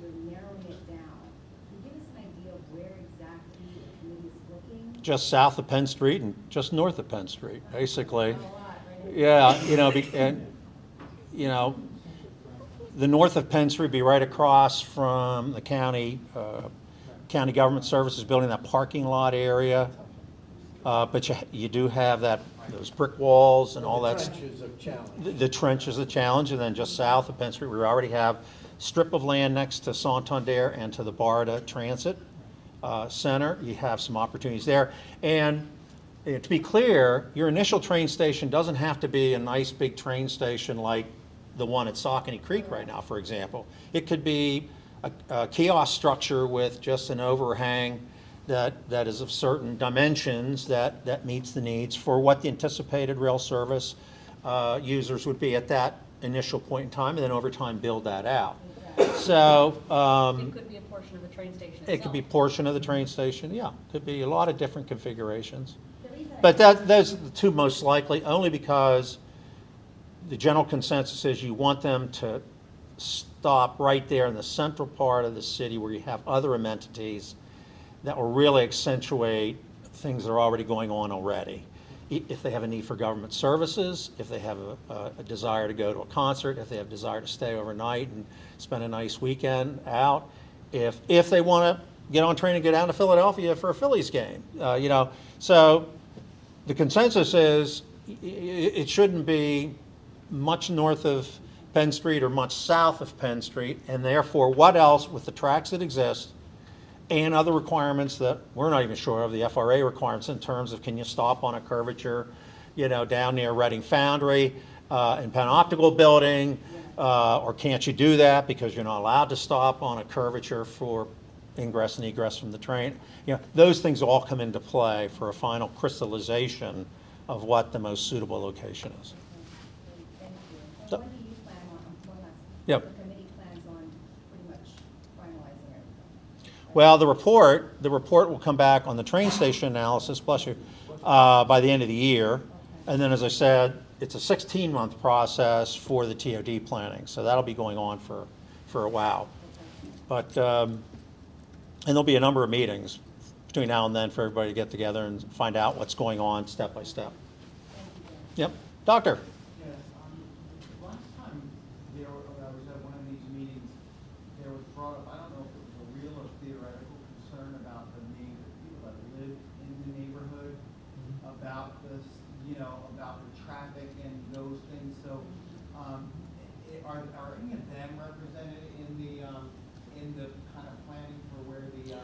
K: You're narrowing it down. Can you give us an idea of where exactly the committee is looking?
H: Just south of Penn Street and just north of Penn Street, basically.
K: Not a lot, right?
H: Yeah, and, the north of Penn Street would be right across from the county government services building, that parking lot area. But you do have those brick walls and all that.
C: Trenches of challenge.
H: The trench is a challenge, and then just south of Penn Street, we already have strip of land next to Santander and to the BARDA Transit Center. You have some opportunities there. And to be clear, your initial train station doesn't have to be a nice big train station like the one at Saucony Creek right now, for example. It could be a kiosk structure with just an overhang that is of certain dimensions that meets the needs for what the anticipated rail service users would be at that initial point in time, and then over time build that out. So
A: It could be a portion of the train station itself.
H: it could be a portion of the train station, yeah. Could be a lot of different configurations.
K: The reason I
H: But those are the two most likely, only because the general consensus is you want them to stop right there in the central part of the city where you have other amenities that will really accentuate things that are already going on already. If they have a need for government services, if they have a desire to go to a concert, if they have a desire to stay overnight and spend a nice weekend out, if they want to get on a train and go down to Philadelphia for a Phillies game, So the consensus is it shouldn't be much north of Penn Street or much south of Penn Street, and therefore what else with the tracks that exist and other requirements that we're not even sure of, the FRA requirements in terms of can you stop on a curvature, down near Reading Foundry, in Penn Optical Building, or can't you do that because you're not allowed to stop on a curvature for ingress and egress from the train. Those things all come into play for a final crystallization of what the most suitable location is.
K: Thank you.
H: So-
K: And when do you plan on, one last,
H: Yep.
K: the committee plans on pretty much finalizing everything?
H: Well, the report will come back on the train station analysis, bless you, by the end of the year. And then, as I said, it's a 16-month process for the TOD planning, so that'll be going on for a while. But, and there'll be a number of meetings between now and then for everybody to get together and find out what's going on step by step. Yep. Doctor?
M: Yes, last time I was at one of these meetings, there was brought up, I don't know if it was a real or theoretical concern about the people that live in the neighborhood, about this, about the traffic and those things. So, are any of them represented in the kind of planning for where the train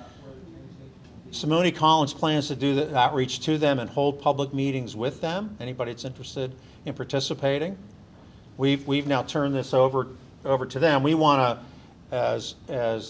M: station will be?
H: Simone Collins plans to do the outreach to them and hold public meetings with them. Anybody that's interested in participating. We've now turned this over to them. We want to, as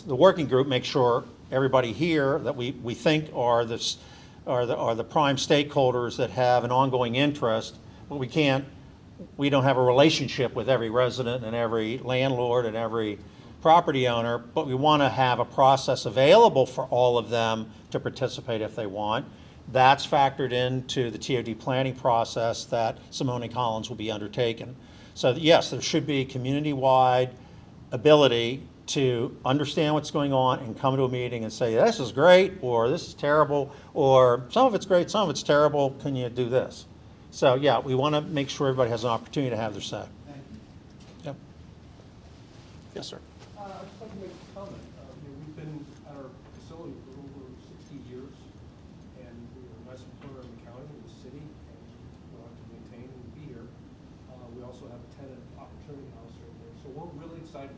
H: the working group, make sure everybody here that we think are the prime stakeholders that have an ongoing interest, but we don't have a relationship with every resident and every landlord and every property owner, but we want to have a process available for all of them to participate if they want. That's factored into the TOD planning process that Simone Collins will be undertaking. So yes, there should be community-wide ability to understand what's going on and come to a meeting and say, this is great, or this is terrible, or some of it's great, some of it's terrible, can you do this? So yeah, we want to make sure everybody has an opportunity to have their say.
M: Thank you.
H: Yep. Yes, sir.
F: I'd just like to make a comment. We've been at our facility for over 60 years, and we're a nice employer in the county, in the city, and we like to maintain and be here. We also have a tenant opportunity house right there, so we're really excited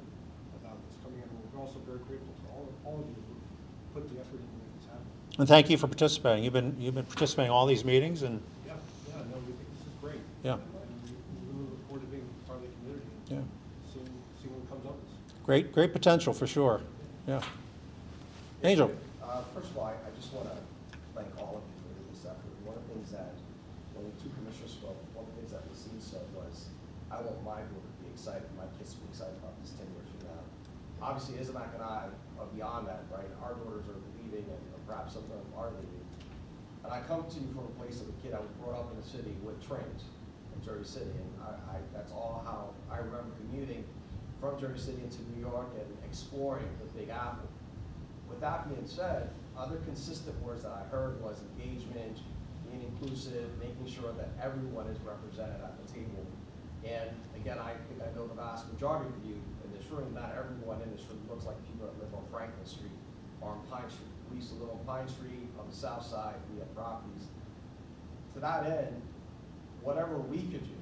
F: about this coming in. We're also very grateful to all of you who put the effort in to make this happen.
H: And thank you for participating. You've been participating in all these meetings, and
F: Yeah, no, we think this is great.
H: Yeah.
F: And we really look forward to being part of the community.
H: Yeah.
F: Seeing what comes up with this.
H: great potential for sure. Yeah. Angel.
N: First of all, I just want to thank all of you for this effort. One of the things that, when the two commissioners spoke, one of the things that Lucille said was, I want my group to be excited, my kids to be excited about this 10 years from now. Obviously, Isaac and I are beyond that, right? Our daughters are leaving, and perhaps some of them are leaving. And I come to you from a place of a kid, I was brought up in the city with trains in Jersey City, and that's all how I remember commuting from Jersey City into New York and exploring the Big Apple. With that being said, other consistent words that I heard was engagement, being inclusive, making sure that everyone is represented at the table. And again, I think I know the vast majority of you in this room, not everyone in this room looks like people that live on Franklin Street or on Pine Street. We used to live on Pine Street, on the south side, we have properties. To that end, whatever we could do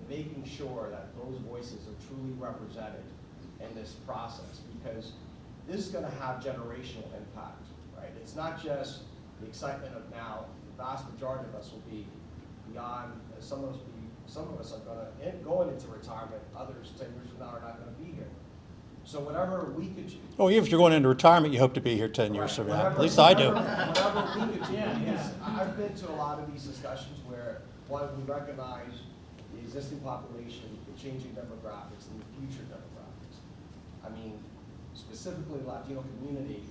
N: in making sure that those voices are truly represented in this process, because this is gonna have generational impact, right? It's not just the excitement of now, the vast majority of us will be beyond, some of us are going into retirement, others 10 years from now are not gonna be here. So whatever we could do.
H: Oh, even if you're going into retirement, you hope to be here 10 years from now. At least I do.
N: Whatever we could do, because I've been to a lot of these discussions where, one, we recognize the existing population, the changing demographics, and the future demographics. I mean, specifically the Latino community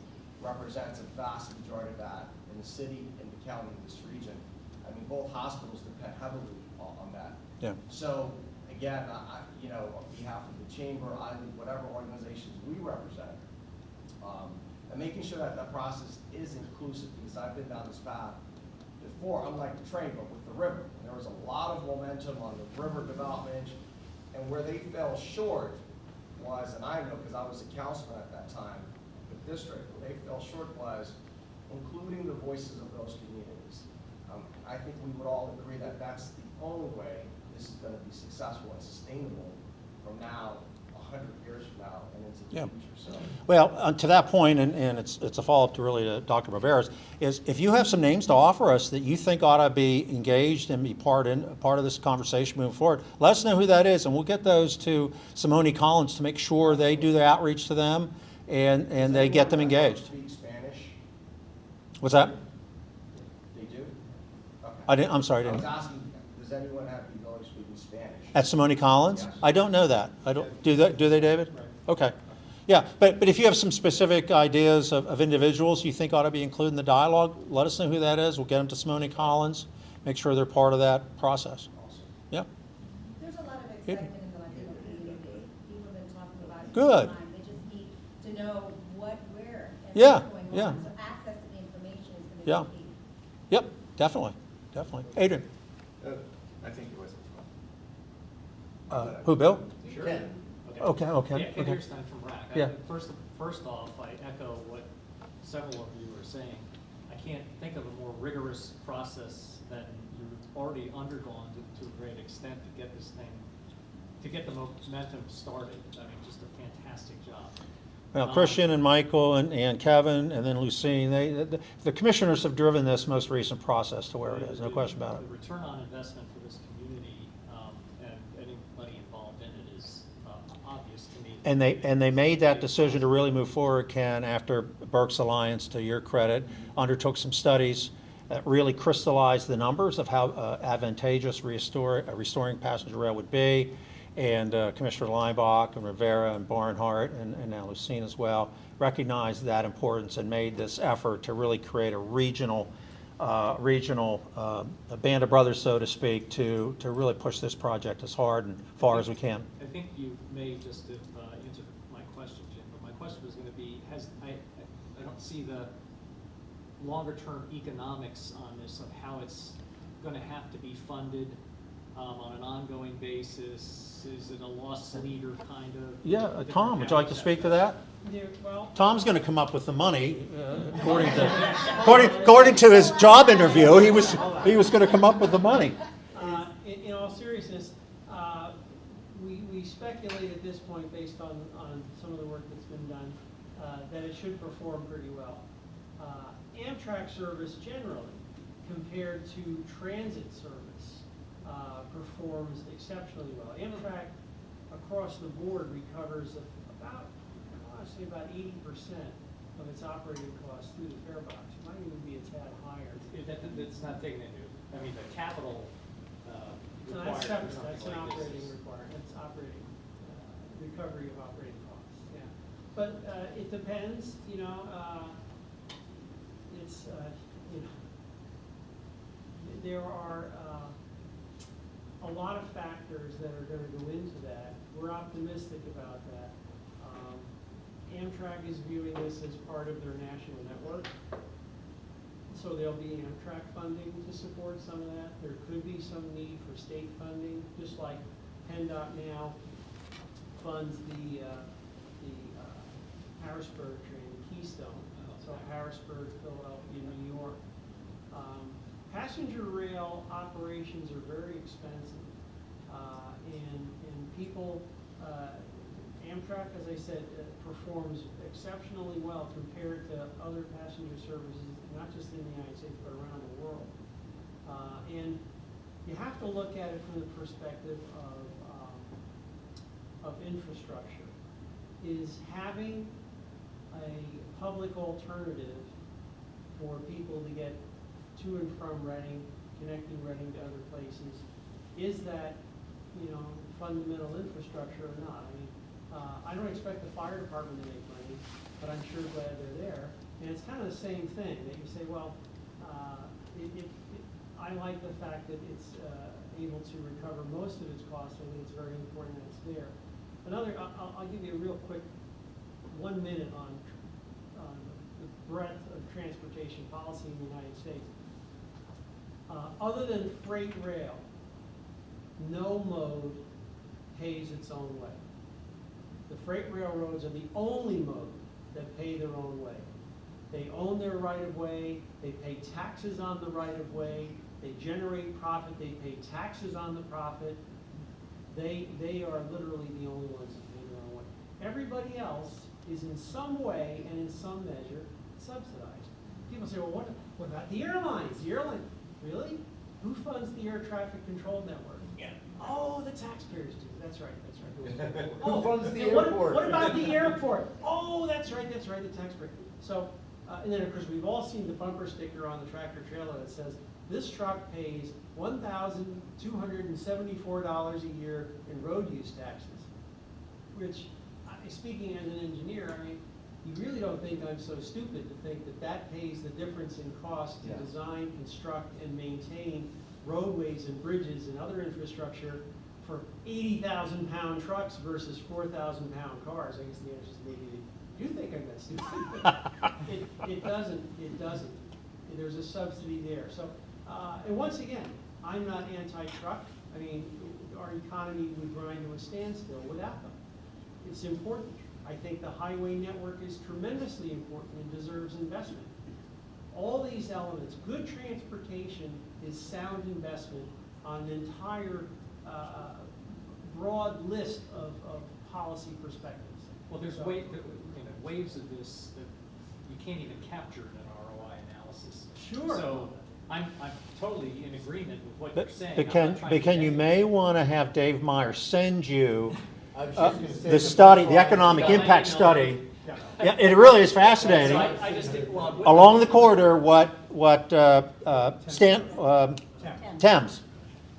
N: represents a vast majority of that in the city, in the county, in this region. I mean, both hospitals depend heavily on that.
H: Yeah.
N: So again, on behalf of the chamber, whatever organizations we represent, and making sure that that process is inclusive, because I've been down this path before, unlike the train, but with the river. And there was a lot of momentum on the river development, and where they fell short was, and I know because I was a councilman at that time, the district, where they fell short was including the voices of those communities. I think we would all agree that that's the only way this is going to be successful and sustainable from now 100 years from now and into the
H: Yeah.
N: future, so.
H: Well, to that point, and it's a follow-up to really to Dr. Barberas, is if you have some names to offer us that you think ought to be engaged and be part of this conversation moving forward, let us know who that is, and we'll get those to Simone Collins to make sure they do the outreach to them and they get them engaged.
N: Speak Spanish?
H: What's that?
N: They do? Okay.
H: I'm sorry, I
N: I was
H: didn't.
N: asking, does anyone have the ability to speak in Spanish?
H: At Simone Collins?
N: Yes.
H: I don't know that. I don't, do they, David?
J: Right.
H: Okay. Yeah, but if you have some specific ideas of individuals you think ought to be included in the dialogue, let us know who that is. We'll get them to Simone Collins, make sure they're part of that process.
N: Awesome.
H: Yeah,
K: There's a lot of excitement in the Latino community. People have been talking about it.
H: Good.
K: For a long time. They just need to know what, where, and
H: Yeah,
K: what's going
H: yeah.
K: on. So access to the information is
H: Yeah.
K: going to be key.
H: yep, definitely. Adrian?
O: I think it was.
H: Who, Bill?
O: Sure.
H: Okay.
P: Yeah, Ken
H: Okay.
P: Earstein from RAC.
H: Yeah.
P: First off, I echo what several of you were saying. I can't think of a more rigorous process than you've already undergone to a great extent to get this thing, to get the momentum started. I mean, just a fantastic job.
H: Well, Christian and Michael and Kevin and then Lucine, the commissioners have driven this most recent process to where it is, no question about it.
P: The return on investment for this community, and anybody involved in it is obvious to me.
H: And they made that decision to really move forward, Ken, after Berks Alliance, to your credit, undertook some studies that really crystallized the numbers of how advantageous restoring passenger rail would be. And Commissioner Leinbach and Rivera and Barnhart and now Lucine as well recognized that importance and made this effort to really create a regional a band of brothers, so to speak, to really push this project as hard and far as we can.
P: I think you may just have answered my question, Jim, but my question was going to be, I don't see the longer-term economics on this of how it's going to have to be funded on an ongoing basis. Is it a loss leader kind of?
H: Yeah, Tom, would you like to speak to that?
G: Yeah, well,
H: Tom's going to come up with the money, according to his job interview. He was going to come up with the money.
G: in all seriousness, we speculate at this point, based on some of the work that's been done, that it should perform pretty well. Amtrak service generally, compared to transit service, performs exceptionally well. Amtrak across the board recovers about, I want to say about 80% of its operating costs through the fare box. It might even be a tad higher.
P: That's not taken into, I mean, the capital
G: No,
P: required
G: that's
P: for
G: separate.
P: something
G: That's an
P: like this
G: operating
P: is-
G: requirement. That's operating, recovery of operating costs, yeah. But it depends, you know, it's, you know, there are a lot of factors that are gonna go into that. We're optimistic about that. Amtrak is viewing this as part of their national network. So there'll be Amtrak funding to support some of that. There could be some need for state funding, just like PennDOT now funds the Harrisburg train, the Keystone. So Harrisburg, Philadelphia, New York. Passenger rail operations are very expensive. And people, Amtrak, as I said, performs exceptionally well compared to other passenger services, not just in the United States, but around the world. And you have to look at it from the perspective of infrastructure. Is having a public alternative for people to get to and from Reading, connecting Reading to other places, is that, you know, fundamental infrastructure or not? I mean, I don't expect the fire department to make money, but I'm sure glad they're there. And it's kind of the same thing, that you say, well, I like the fact that it's able to recover most of its costs. I think it's very important that it's there. I'll give you a real quick 1 minute on the breadth of transportation policy in the United States. Other than freight rail, no mode pays its own way. The freight railroads are the only mode that pay their own way. They own their right-of-way, they pay taxes on the right-of-way, they generate profit, they pay taxes on the profit. They are literally the only ones that pay their own way. Everybody else is in some way and in some measure subsidized. People say, well, what about the airlines? The airline, really? Who funds the air traffic control network? Yeah. Oh, the taxpayers do. That's right, that's right.
C: Who funds the
G: and
C: airport?
G: What about the airport? Oh, that's right, the taxpayer. So, and then of course, we've all seen the bumper sticker on the tractor trailer that says, this truck pays $1,274 a year in road use taxes, which, speaking as an engineer, I mean, you really don't think I'm so stupid to think that that pays the difference in cost to design, construct, and maintain roadways and bridges and other infrastructure for 80,000-pound trucks versus 4,000-pound cars. I guess the answer is maybe you think I'm that stupid. It doesn't. There's a subsidy there. So, and once again, I'm not anti-truck. I mean, our economy would grind to a standstill without them. It's important. I think the highway network is tremendously important and deserves investment. All these elements, good transportation is sound investment on an entire broad list of policy perspectives.
P: Well, there's waves of this that you can't even capture in an ROI analysis.
G: Sure.
P: So I'm totally in agreement with what you're saying.
H: But
P: I'm
H: Ken,
P: not trying to
H: Ken,
P: get
H: you
P: any-
H: may want to have Dave Meyer send you
C: I was just gonna say
H: the study, the
C: first line-
H: economic
P: No, I
H: impact
P: didn't know
H: study. Yeah, it really is fascinating.
P: So I just did, well,
H: Along the corridor, Thames,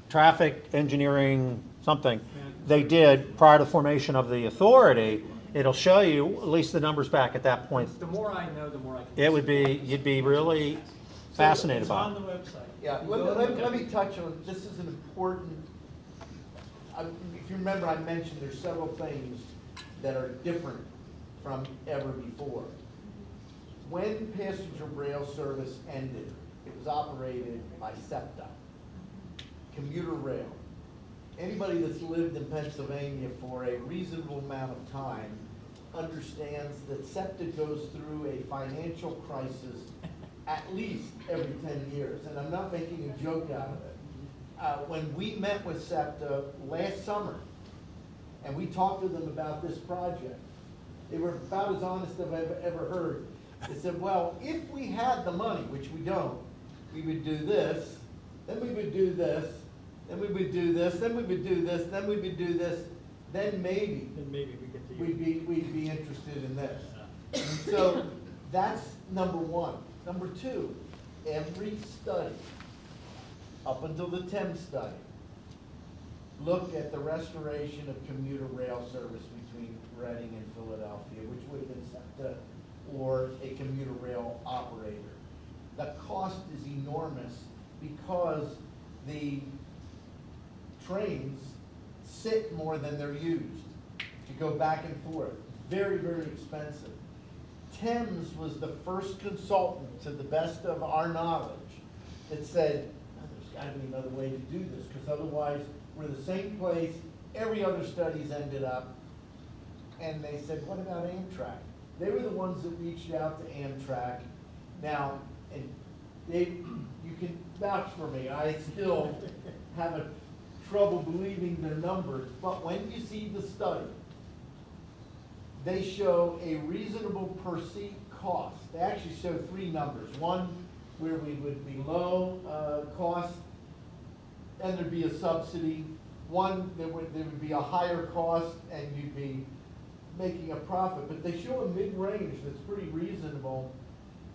H: traffic engineering, something, they did prior to the formation of the authority. It'll show you at least the numbers back at that point.
P: the more I know, the more I can.
H: It would be, you'd be really fascinated
G: It's
H: by
G: on
H: it.
G: the website.
C: Yeah, let me touch on, this is an important, if you remember, I mentioned there's several things that are different from ever before. When passenger rail service ended, it was operated by SEPTA, commuter rail. Anybody that's lived in Pennsylvania for a reasonable amount of time understands that SEPTA goes through a financial crisis at least every 10 years, and I'm not making a joke out of it. When we met with SEPTA last summer, and we talked to them about this project, they were about as honest as I've ever heard. They said, well, if we had the money, which we don't, we would do this, then we would do this, then we would do this, then we would do this, then we would do this, then maybe we'd be interested in this. And so that's number one. Number two, every study, up until the Thames study, looked at the restoration of commuter rail service between Reading and Philadelphia, which would have been SEPTA or a commuter rail operator. The cost is enormous because the trains sit more than they're used to go back and forth. Very, very expensive. Thames was the first consultant, to the best of our knowledge, that said, oh, there's got to be another way to do this, because otherwise we're the same place every other study's ended up. And they said, what about Amtrak? They were the ones that reached out to Amtrak. Now, and you can vouch for me, I still have a trouble believing their numbers, but when you see the study, they show a reasonable per seat cost. They actually show three numbers. One where we would be low cost, and there'd be a subsidy. One there would be a higher cost, and you'd be making a profit. But they show a mid-range that's pretty reasonable,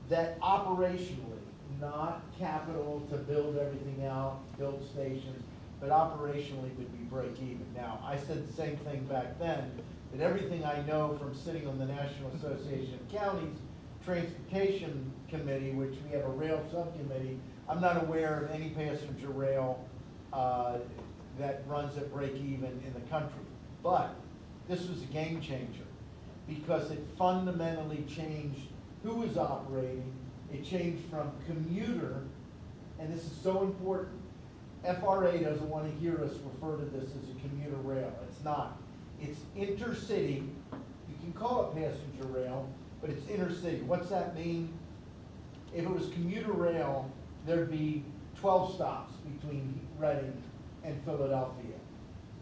C: that operationally, not capital to build everything out, build stations, but operationally would be break even. Now, I said the same thing back then, that everything I know from sitting on the National Association of Counties Transportation Committee, which we have a rail subcommittee, I'm not aware of any passenger rail that runs at break even in the country. But this was a game changer because it fundamentally changed who was operating. It changed from commuter, and this is so important. FRA doesn't want to hear us refer to this as a commuter rail. It's not. It's intercity. You can call it passenger rail, but it's intercity. What's that mean? If it was commuter rail, there'd be 12 stops between Reading and Philadelphia.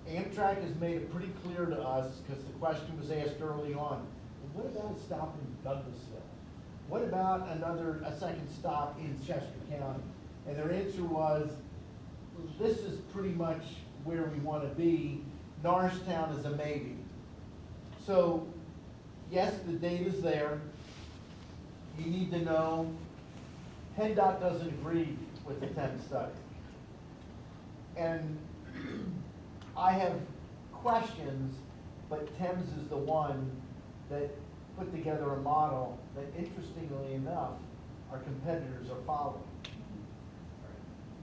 C: Amtrak has made it pretty clear to us, because the question was asked early on, what about a stop in Douglasville? What about a second stop in Chester County? And their answer was, this is pretty much where we want to be. Norristown is a maybe. So, yes, the data's there. You need to know, PennDOT doesn't agree with the Thames study. And I have questions, but Thames is the one that put together a model that, interestingly enough, our competitors are following.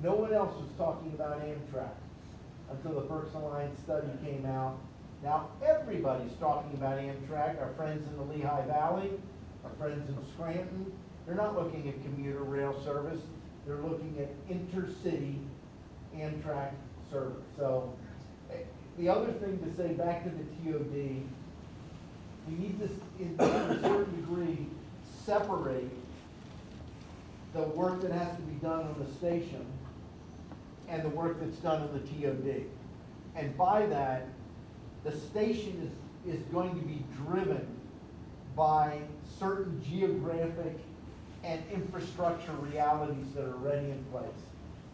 C: No one else was talking about Amtrak until the Berks Alliance study came out. Now everybody's talking about Amtrak. Our friends in the Lehigh Valley, our friends in Scranton, they're not looking at commuter rail service. They're looking at intercity Amtrak service. So the other thing to say, back to the TOD, we need to, to a certain degree, separate the work that has to be done on the station and the work that's done on the TOD. And by that, the station is going to be driven by certain geographic and infrastructure realities that are already in place.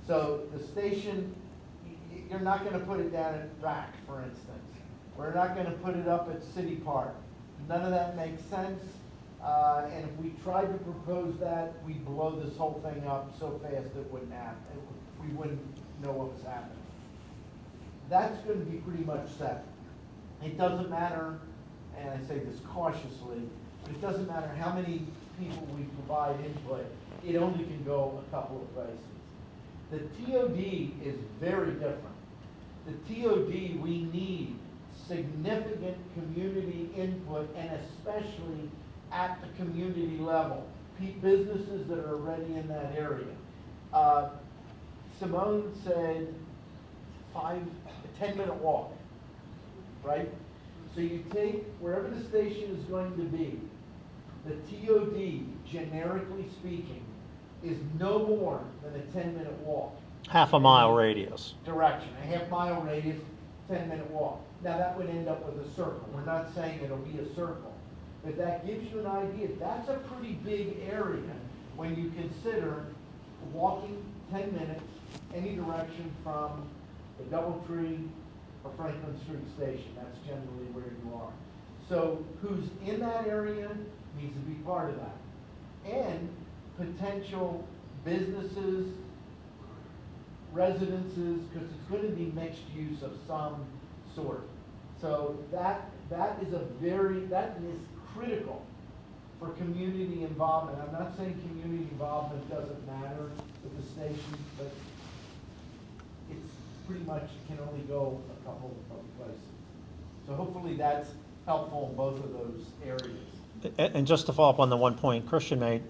C: So the station, you're not going to put it down at RAC, for instance. We're not going to put it up at City Park. None of that makes sense. And if we tried to propose that, we'd blow this whole thing up so fast it wouldn't happen. We wouldn't know what was happening. That's going to be pretty much set. It doesn't matter, and I say this cautiously, but it doesn't matter how many people we provide input, it only can go a couple of places. The TOD is very different. The TOD, we need significant community input, and especially at the community level. Businesses that are already in that area. Simone said 10-minute walk, right? So you take wherever the station is going to be, the TOD, generically speaking, is no more than a 10-minute walk.
H: Half a mile radius.
C: Direction, a half-mile radius, 10-minute walk. Now that would end up with a circle. We're not saying it'll be a circle, but that gives you an idea. That's a pretty big area when you consider walking 10 minutes any direction from the Doubletree or Franklin Street Station. That's generally where you are. So who's in that area needs to be part of that. And potential businesses, residences, because it's going to be mixed use of some sort. So that is critical for community involvement. I'm not saying community involvement doesn't matter with the station, but it's pretty much can only go a couple of places. So hopefully that's helpful in both of those areas.
H: And just to follow up on the one point Christian made,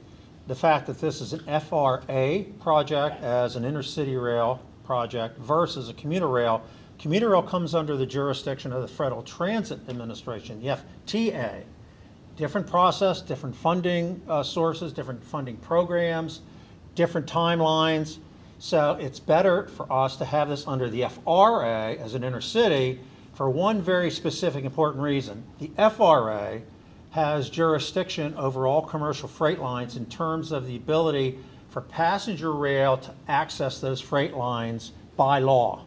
H: the fact that this is an FRA project as an intercity rail project versus a commuter rail. Commuter rail comes under the jurisdiction of the Federal Transit Administration, the FTA. Different process, different funding sources, different funding programs, different timelines. So it's better for us to have this under the FRA as an intercity for one very specific important reason. The FRA has jurisdiction over all commercial freight lines in terms of the ability for passenger rail to access those freight lines by law.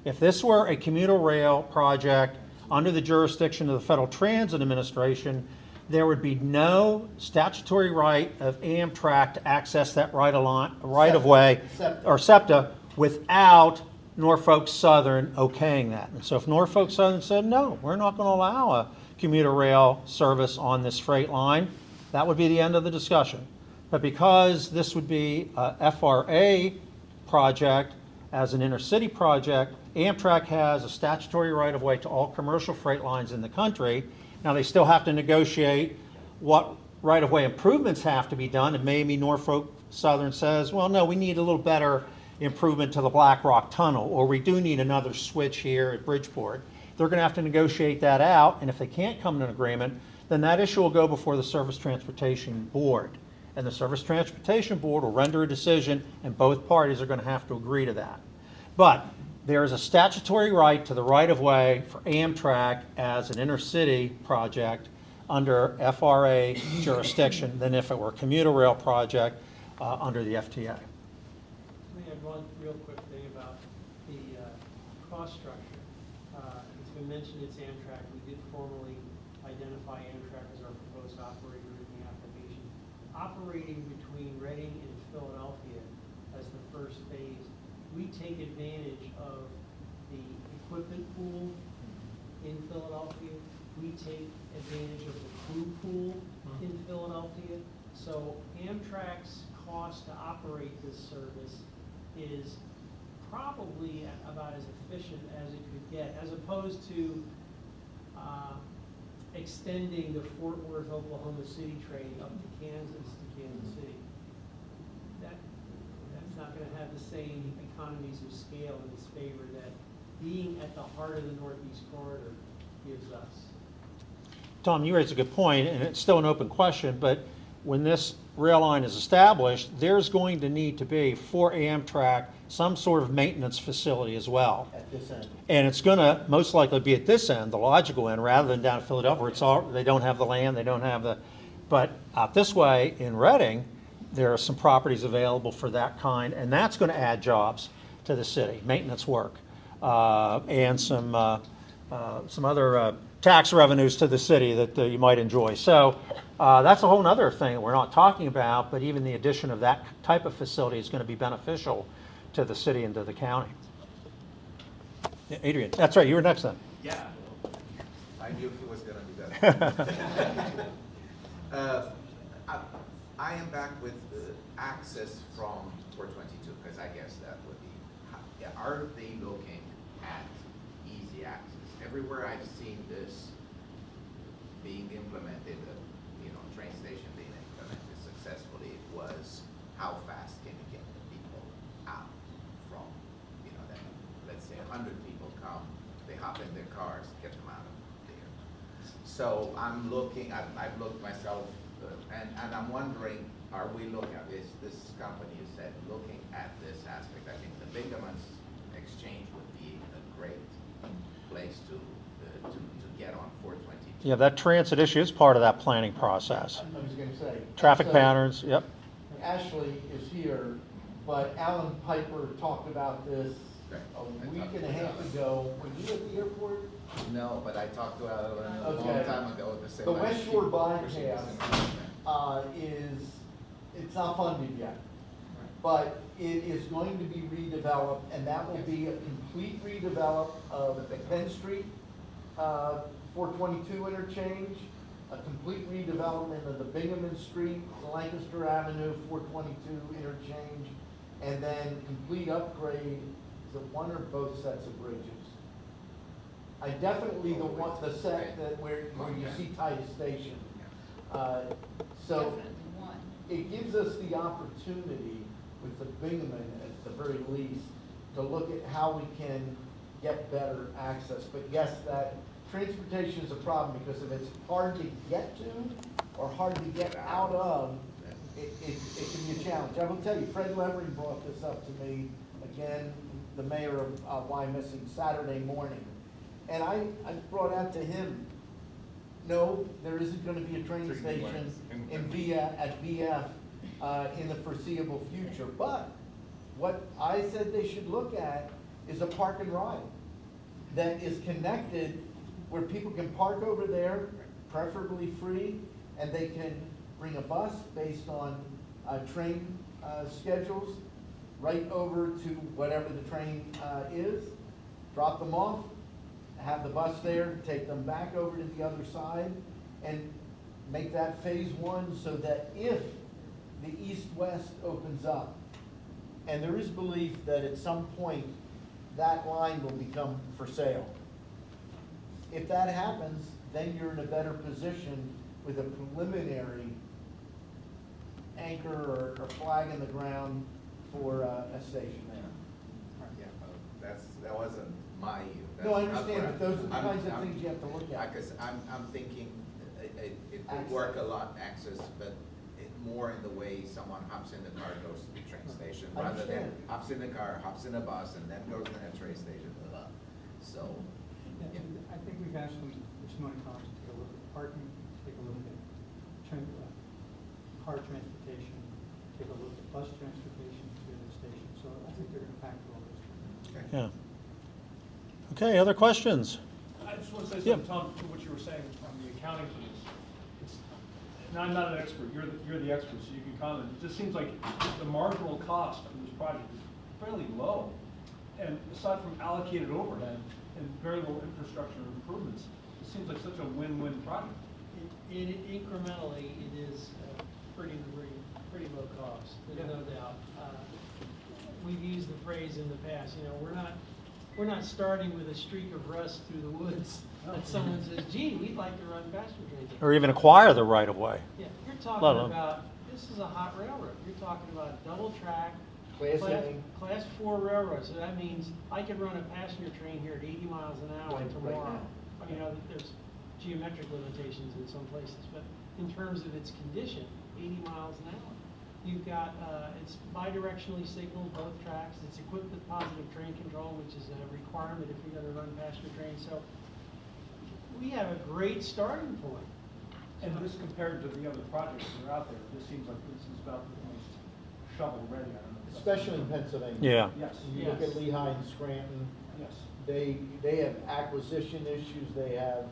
H: If this were a commuter rail project under the jurisdiction of the Federal Transit Administration, there would be no statutory right of Amtrak to access that right of way, or SEPTA, without Norfolk Southern okaying that. And so if Norfolk Southern said, no, we're not going to allow a commuter rail service on this freight line, that would be the end of the discussion. But because this would be a FRA project as an intercity project, Amtrak has a statutory right-of-way to all commercial freight lines in the country. Now, they still have to negotiate what right-of-way improvements have to be done, and maybe Norfolk Southern says, well, no, we need a little better improvement to the Black Rock Tunnel, or we do need another switch here at Bridgeport. They're going to have to negotiate that out, and if they can't come to an agreement, then that issue will go before the Surface Transportation Board. And the Surface Transportation Board will render a decision, and both parties are going to have to agree to that. But there is a statutory right to the right-of-way for Amtrak as an intercity project under FRA jurisdiction than if it were a commuter rail project under the FTA.
G: Let me add one real quick thing about the cost structure. It's been mentioned it's Amtrak. We did formally identify Amtrak as our proposed operator in the application. Operating between Reading and Philadelphia as the first phase, we take advantage of the equipment pool in Philadelphia. We take advantage of the crew pool in Philadelphia. So Amtrak's cost to operate this service is probably about as efficient as it could get, as opposed to extending the Fort Worth, Oklahoma City train up to Kansas City. That's not going to have the same economies of scale in its favor that being at the heart of the Northeast Corridor gives us.
H: Tom, you raised a good point, and it's still an open question, but when this rail line is established, there's going to need to be, for Amtrak, some sort of maintenance facility as well.
C: At this end.
H: And it's going to most likely be at this end, the logical end, rather than down at Philadelphia, where it's all, they don't have the land, they don't have the, but out this way in Reading, there are some properties available for that kind, and that's going to add jobs to the city, maintenance work, and some other tax revenues to the city that you might enjoy. So that's a whole other thing that we're not talking about, but even the addition of that type of facility is going to be beneficial to the city and to the county. Yeah, Adrian, that's right, you were next then.
O: Yeah, I knew he was gonna do that. I am back with access from 422, because I guess that would be, are they looking at easy access? Everywhere I've seen this being implemented, train station being implemented successfully, was how fast can you get the people out from, that, let's say 100 people come, they hop in their cars, get them out of there. So I'm looking, I've looked myself, and I'm wondering, are we looking at this company you said, looking at this aspect? I think the Bingaman's exchange would be a great place to get on 422.
H: Yeah, that transit issue is part of that planning process.
C: I was going to say.
H: Traffic
C: so
H: patterns, yep.
C: Ashley is here, but Alan Piper talked about this a week and a half ago. Were you at the airport?
O: No, but I talked to Alan a long
C: Okay.
O: time ago.
C: The West Shore bypass it's not funded yet, but it is going to be redeveloped, and that will be a complete redevelop of the Penn Street 422 interchange, a complete redevelopment of the Bingaman Street, Lancaster Avenue 422 interchange, and then complete upgrade, is it one or both sets of bridges? I definitely the set that where you see Titus Station. So
I: Definitely one.
C: it gives us the opportunity with the Bingaman at the very least to look at how we can get better access. But yes, that transportation is a problem because if it's hard to get to or hard to get out of, it can be a challenge. I will tell you, Fred Levering brought this up to me, again, the mayor of Wyomissing, Saturday morning. And I brought out to him, no, there isn't going to be a train station at VF in the foreseeable future. But what I said they should look at is a park and ride that is connected where people can park over there, preferably free, and they can bring a bus based on train schedules right over to whatever the train is, drop them off, have the bus there, take them back over to the other side, and make that phase one so that if the east-west opens up, and there is belief that at some point that line will become for sale. If that happens, then you're in a better position with a preliminary anchor or flag in the ground for a station there.
O: Yeah, that wasn't my.
C: No, I understand, but those are the kinds of things you have to look at.
O: Because I'm thinking it would work a lot, access, but it more in the way someone hops in the car, goes to the train station,
C: I
O: rather than
C: understand.
O: hops in the car, hops in a bus, and then goes to the train station. So,
J: Yeah, and I think we've asked them this morning, to take a look at parking, take a look at car transportation, take a look at bus transportation to the station. So I think they're gonna factor all those things.
H: Yeah. Okay, other questions?
F: I just want to say
H: Yeah.
F: something, Tom, to what you were saying on the accounting for this. And I'm not an expert, you're the expert, so you can comment. It just seems like the marginal cost for this project is fairly low. And aside from allocated overhead and very little infrastructure improvements, it seems like such a win-win project.
G: Incrementally, it is pretty low cost, there's no doubt. We've used the phrase in the past, we're not starting with a streak of rust through the woods that someone says, gee, we'd like to run passenger trains.
H: Or even acquire the right of way?
G: Yeah, you're
H: Let
G: talking
H: alone-
G: about, this is a hot railroad, you're talking about double track,
C: Class A.
G: Class 4 railroad, so that means I could run a passenger train here at 80 miles an hour
C: Right
G: tomorrow.
C: now.
G: There's geometric limitations in some places, but in terms of its condition, 80 miles an hour. You've got, it's bidirectionally signaled, both tracks, it's equipped with positive train control, which is a requirement if you're gonna run passenger trains, so we have a great starting point.
F: And this compared to the other projects that are out there, this seems like this is about the most shovel-ready, I don't know.
C: Especially in Pennsylvania.
H: Yeah.
F: Yes.
C: You look at Lehigh and Scranton,
F: Yes.
C: they have acquisition issues, they have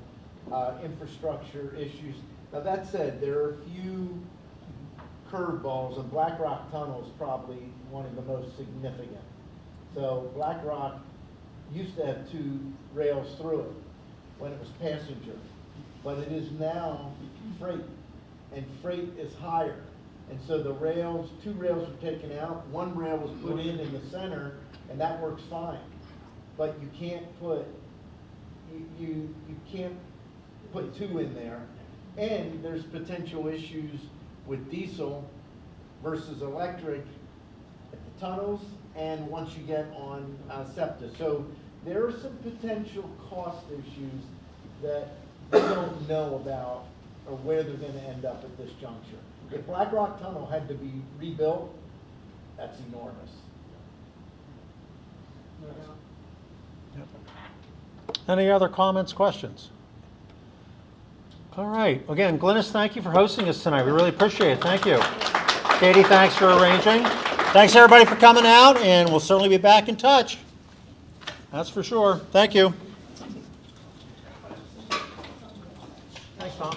C: infrastructure issues. Now, that said, there are a few curveballs, and Black Rock Tunnel is probably one of the most significant. So Black Rock used to have 2 rails through it when it was passenger, but it is now freight, and freight is higher. And so the rails, 2 rails were taken out, 1 rail was put in the center, and that works fine. But you can't put, you can't put 2 in there. And there's potential issues with diesel versus electric at the tunnels and once you get on SEPTA. So there are some potential cost issues that we don't know about or where they're gonna end up at this juncture. If Black Rock Tunnel had to be rebuilt, that's enormous.
G: No doubt.
H: Any other comments, questions? All right. Again, Glynis, thank you for hosting us tonight. We really appreciate it. Thank you. Katie, thanks for arranging. Thanks, everybody, for coming out, and we'll certainly be back in touch. That's for sure. Thank you. Thanks, Tom.